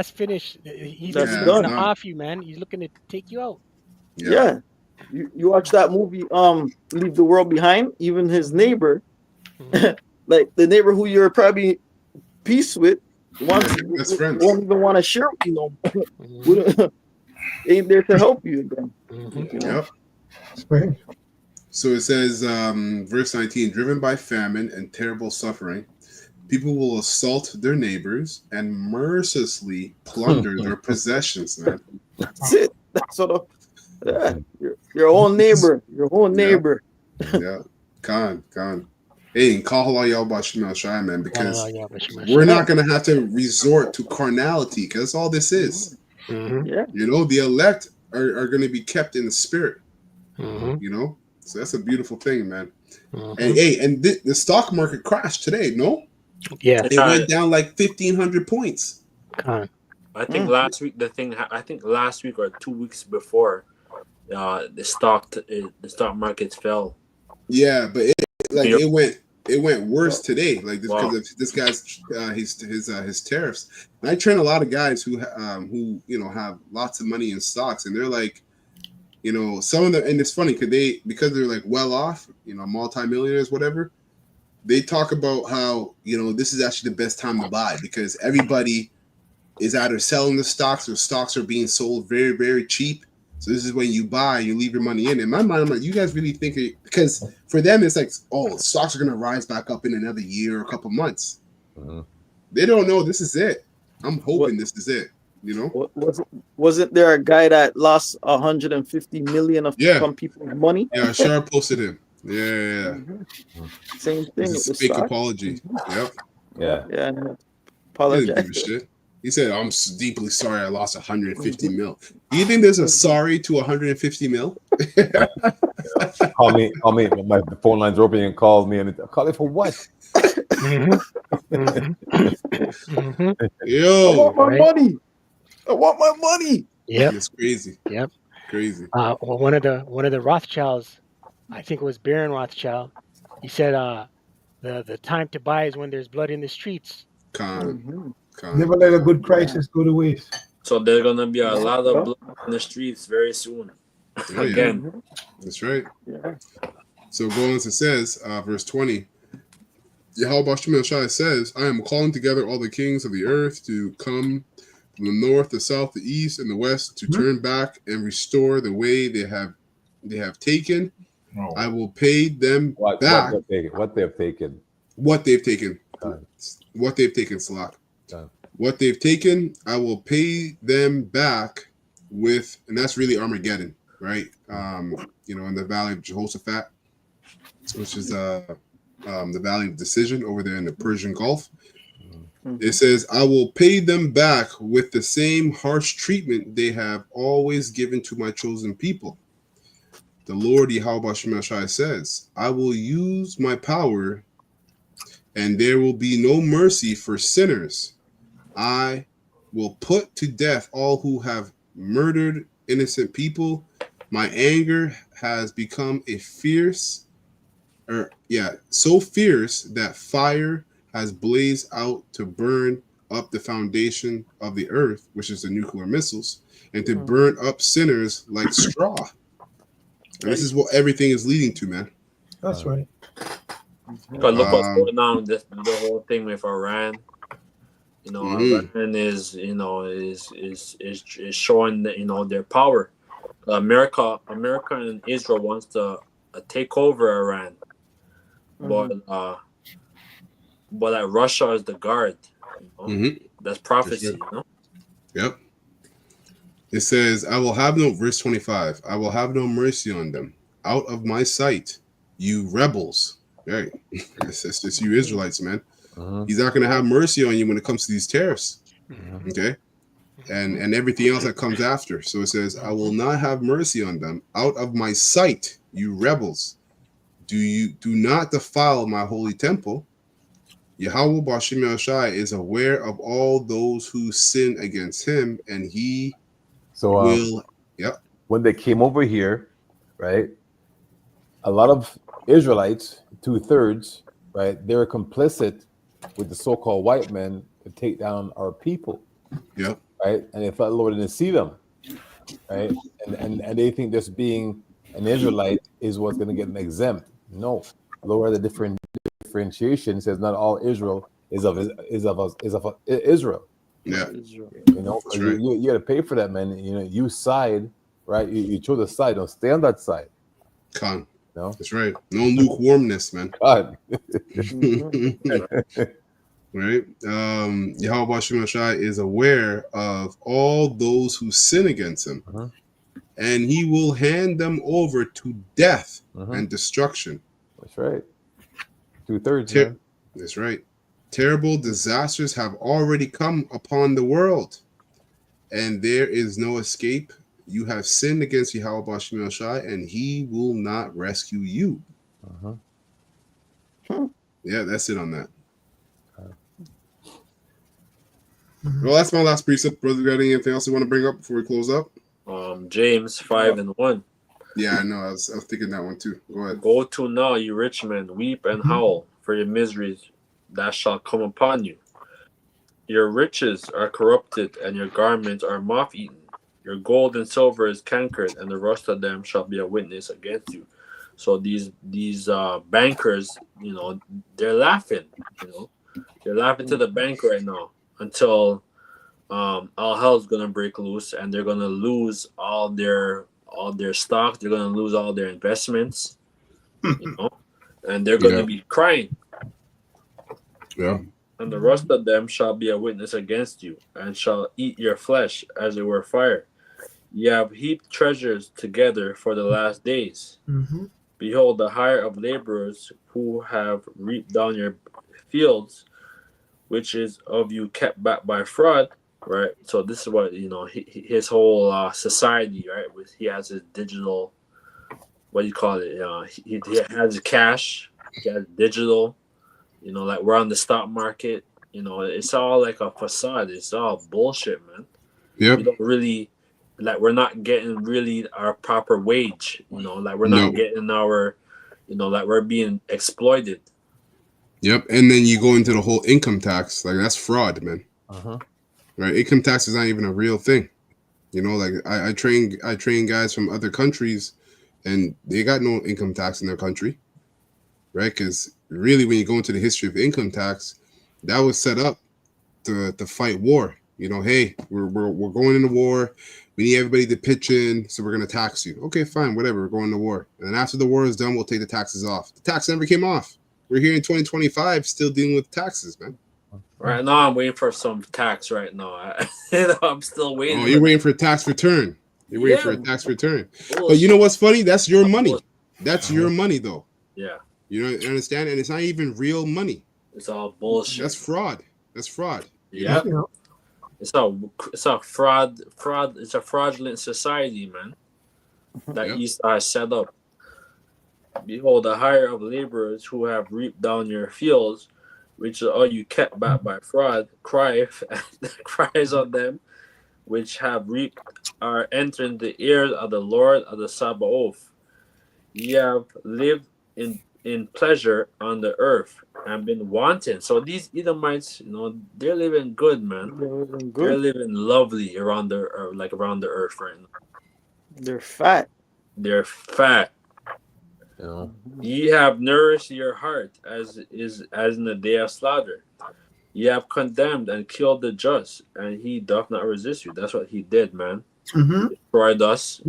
finished. He's looking to off you, man. He's looking to take you out. Yeah. You watch that movie, Leave the World Behind. Even his neighbor, like the neighbor who you're probably peace with, won't even want to share with you. Ain't there to help you again. So it says, verse 19, driven by famine and terrible suffering, people will assault their neighbors and mercilessly plunder their possessions, man. That's it. That's sort of your own neighbor. Yeah. Con. Hey, call y'all about Shemal Shai, man, because we're not gonna have to resort to carnality, because that's all this is. The elect are gonna be kept in the spirit. So that's a beautiful thing, man. And the stock market crashed today, no? Yeah, it went down like 1,500 points. I think last week last week or 2 weeks before, the stock markets fell. Yeah, but it went worse today, like because of this guy's his tariffs. And I train a lot of guys who have lots of money in stocks, and they're like, some of them, and it's funny because they're like well off, multimillionaires, whatever. They talk about how this is actually the best time to buy because everybody is either selling the stocks or stocks are being sold very, very cheap. So this is when you buy, you leave your money in. In my mind, I'm like, you guys really think it? Because for them, it's like, stocks are going to rise back up in another year or a couple months. They don't know this is it. I'm hoping this is it. Wasn't there a guy that lost 150 million of some people's money? Yeah, Shar posted him. Yeah. Same thing. It's a fake apology. Yep. Yeah. Apologize. Didn't give a shit. He said, "I'm deeply sorry. I lost 150 mil." Do you think there's a sorry to 150 mil? Call me. My phone line's open and calls me, and call it for what? Yo, I want my Right? money. I want my money. Yep. it's crazy. Yep. Crazy. Well, one of the Rothschilds, I think it was Baron Rothschild. He said, the time to buy is when there's blood in the streets. Con. Never let a good crisis go to waste. So there's gonna be a lot of blood in the streets very soon. Oh, Again. yeah. That's right. So going as it says, verse 20, Yahweh Shem Shai says, I am calling together all the kings of the earth to come from the north, the south, the east, and the west to turn back and restore the way they have taken. Oh. I will pay them back. What they've taken. What they've taken. Salak. What they've taken, I will pay them back with, and that's really Armageddon, right? In the Valley of Jehoshaphat, which is the Valley of Decision over there in the Persian Gulf. It says, I will pay them back with the same harsh treatment they have always given to my chosen people. The Lord Yahweh Shem Shai says, I will use my power, and there will be no mercy for sinners. I will put to death all who have murdered innocent people. My anger has become so fierce that fire has blazed out to burn up the foundation of the earth, which is the nuclear missiles, and to burn up sinners like straw. And this is what everything is leading to, man. That's right. But look what's going on. The whole thing with Iran. Iran is showing that, their power. America and Israel wants to take over Iran, but Russia is the guard. That's prophecy. Yep. It says, I will have no, verse 25, I will have no mercy on them. Out of my sight, you rebels. Right. It's you Israelites, man. He's not going to have mercy on you when it comes to these tariffs. Okay. And everything else that comes after. So it says, I will not have mercy on them. Out of my sight, you rebels. Do not defile my holy temple. Yahweh Bashim Shai is aware of all those who sin against him, and he will. Yep. When they came over here, right, a lot of Israelites, 2/3, right, they were complicit with the so-called white men to take down our people. Yep. Right, and they thought the Lord didn't see them, right, and they think just being an Israelite is what's going to get them exempt. No, Lord, the differentiation says not all Israel is of Israel. Yeah, right. you got to pay for that, man. You side, right? You chose a side. Don't stay on that side. Con. No, that's right. No lukewarmness, man. God. Right? Yahweh Shem Shai is aware of all those who sin against him, and he will hand them over to death and destruction. That's right. 2/3. That's right. Terrible disasters have already come upon the world, and there is no escape. You have sinned against Yahweh Shem Shai, and he will not rescue you. Yeah, that's it on that. Well, that's my last precept. Brother, got anything else you want to bring up before we close up? James 5:1. Yeah, I know. I was thinking that one too. Go ahead. Go to now, you rich men, weep and howl for your miseries that shall come upon you. Your riches are corrupted, and your garments are moth-eaten. Your gold and silver is cankered, and the rust of them shall be a witness against you. So these bankers, they're laughing. They're laughing to the bank right now until all hell's gonna break loose, and they're gonna lose all their stock. They're gonna lose all their investments, and they're gonna be crying. Yeah. And the rest of them shall be a witness against you, and shall eat your flesh as it were fire. Ye have heaped treasures together for the last days. Behold, the hire of laborers who have reaped down your fields, which is of you kept back by fraud, right? So this is what his whole society, right? With he has his digital, what do you call it? He has cash, he has digital. Like we're on the stock market. It's all like a facade. It's all bullshit, man. Yep. We don't really like. We're not getting really our proper wage. Like we're not getting our, like we're being exploited. Yep. And then you go into the whole income tax. Like that's fraud, man. Right? Income tax is not even a real thing. Like I train guys from other countries, and they got no income tax in their country, right? Because really, when you go into the history of income tax, that was set up to fight war. Hey, we're going into war. We need everybody to pitch in, so we're going to tax you. Okay, fine, whatever. We're going to war, and then after the war is done, we'll take the taxes off. The tax never came off. We're here in 2025, still dealing with taxes, man. Right now, I'm waiting for some tax. Right now, I'm still waiting. Oh, you're waiting for a tax return. You're waiting for a tax return. But you know what's funny? That's your money. That's your money, though. Yeah. You understand? And it's not even real money. It's all bullshit. That's fraud. That's fraud. Yeah. It's a fraud. It's a fraudulent society, man. That Esau has set up. Behold, the hire of laborers who have reaped down your fields, which are all you kept back by fraud, cries on them, which have reaped are entering the ears of the Lord of the Sabaoth. Ye have lived in pleasure on the earth and been wanton. So these Edomites, they're living good, man. They're living lovely around the earth right now. They're fat. They're fat. Ye have nourished your heart as in the day of slaughter. Ye have condemned and killed the just, and he doth not resist you. That's what he did, man. Destroyed us,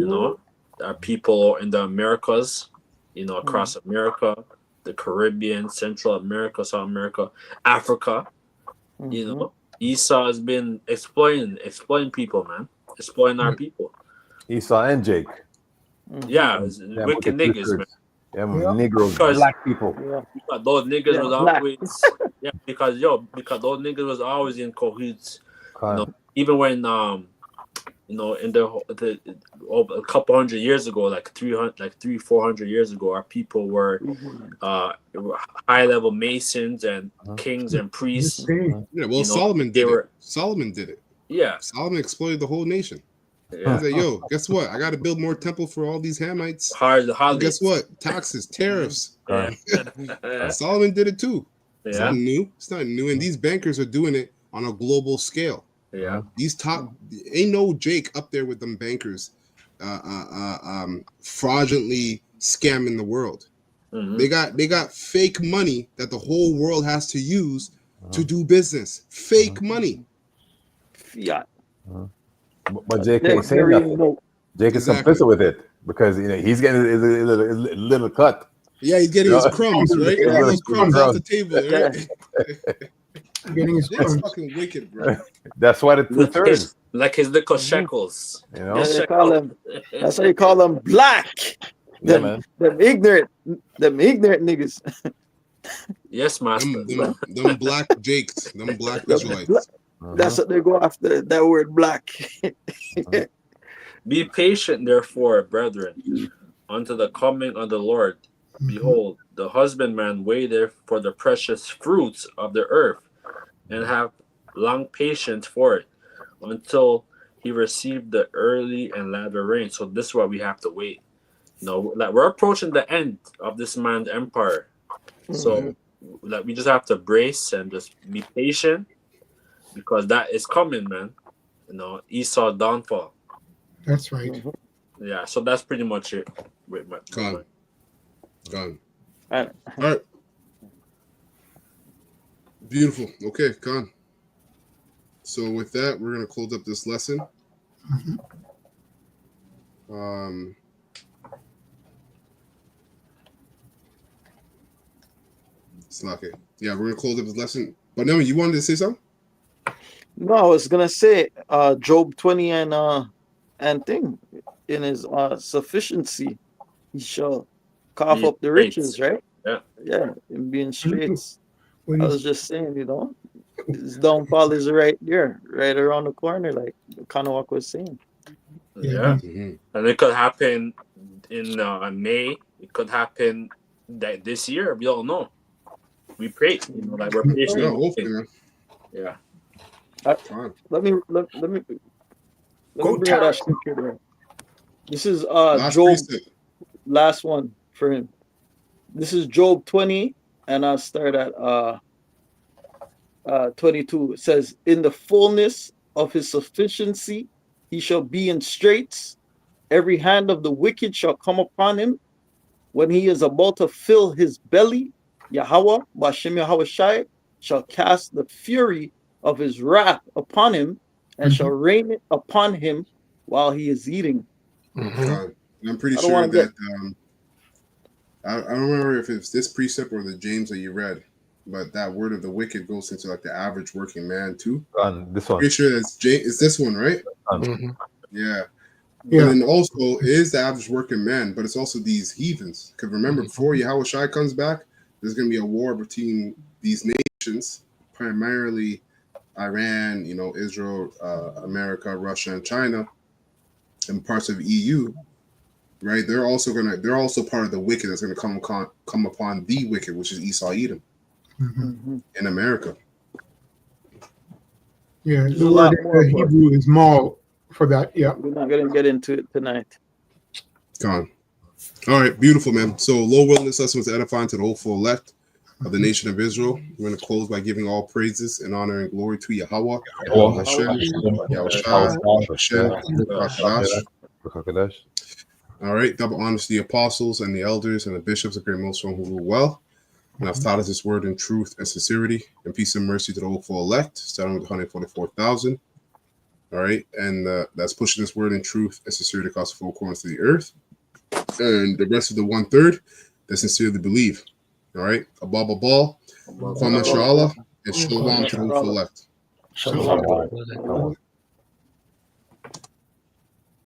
our people in the Americas, across America, the Caribbean, Central America, South America, Africa. Esau has been exploiting people, man. Exploiting our people. Esau and Jake. Yeah, wicked niggas, man. Yeah, Negroes, black people. Because those niggas was always because those niggas was always in cahoots. Even when in a couple hundred years ago, like 400 years ago, our people were high level masons and kings and priests. Yeah, well, Solomon did it. Solomon did it. Yeah, Solomon exploited the whole nation. Yeah. He's like, yo, guess what? I got to build more temple for all these Hamites. And guess what? Taxes, tariffs. Yeah. Solomon did it too. It's Yeah. not new. It's not new. And these bankers are doing it on a global scale. Yeah. These ain't no Jake up there with them bankers fraudulently scamming the world. They got fake money that the whole world has to use to do business. Fake money. Fiat. But Jake ain't saying nothing. Jake is complicit with it because he's getting his little cut. Yeah, he's getting his crumbs, right? Yeah. All those crumbs off the table, right? Getting his That's crumbs. fucking wicked, bro. That's why the 2/3. Like his little shekels. Yeah, they call him. That's why you call them black. Them ignorant niggas. Yes, master. Them black Jakes, them black Israelites. That's what they go after. That word black. Be patient, therefore, brethren, unto the coming of the Lord. Behold, the husbandman waiteth for the precious fruits of the earth, and have long patience for it, until he receive the early and latter rain. So this is why we have to wait. Like we're approaching the end of this man's empire. So like we just have to brace and just be patient, because that is coming, man. Esau's downfall. That's right. Yeah, so that's pretty much it. With my Gone. All right. Beautiful. Okay, Khan. So with that, we're gonna close up this lesson. Slake. Yeah, we're gonna close up this lesson. But no, you wanted to say something? No, I was gonna say Job 20 and thing in his sufficiency he shall cough up the riches, right? Yeah. Yeah, in being straits. When I he's was just saying, his downfall is right there, right around the corner, like Kanawak was saying. Yeah. And it could happen in May. It could happen this year. We don't know. We pray, like we're patiently Yeah, hopefully, waiting. man. Yeah. Let me Go bring out that Tara. scripture there. This is Last Job, precept. last one for him. This is Job 20, and I'll start at 22. It says, "In the fullness of his sufficiency, he shall be in straits. Every hand of the wicked shall come upon him. When he is about to fill his belly, Yahweh, Bashem Yahweh Shai, shall cast the fury of his wrath upon him and shall rain it upon him while he is eating." And I'm pretty I don't sure want to get. that I don't remember if it's this precept or the James that you read, but that word of the wicked goes into like the average working man too. This one. Pretty sure that's it's this one, right? Yeah. But Yeah. then also it is the average working man, but it's also these heathens. Because remember, before Yahweh Shai comes back, there's going to be a war between these nations, primarily Iran, Israel, America, Russia, and China, and parts of EU. Right? They're also part of the wicked that's going to come upon the wicked, which is Esau, Edom, in America. Yeah, There's the a lot word in more, the but Hebrew is mal for that. Yeah. we're not going to get into it tonight. Gone. All right, beautiful, man. So, low wilderness lesson was edifying to the hopeful elect of the nation of Israel. We're going to close by giving all praises and honor and glory to Yahweh, Hashem, Yahushua, Hashem, Rakakadosh. All right, double honors to the apostles and the elders and the bishops of Great Millstone who rule well and have taught us this word in truth and sincerity, and peace and mercy to the hopeful elect, starting with 144,000. All right, and that's pushing this word in truth and sincerity across the four corners of the earth. And the rest of the 1/3 that sincerely believe. All right, Abba Babal, Kwame Shala, and Shalom to the hopeful elect. Shalom.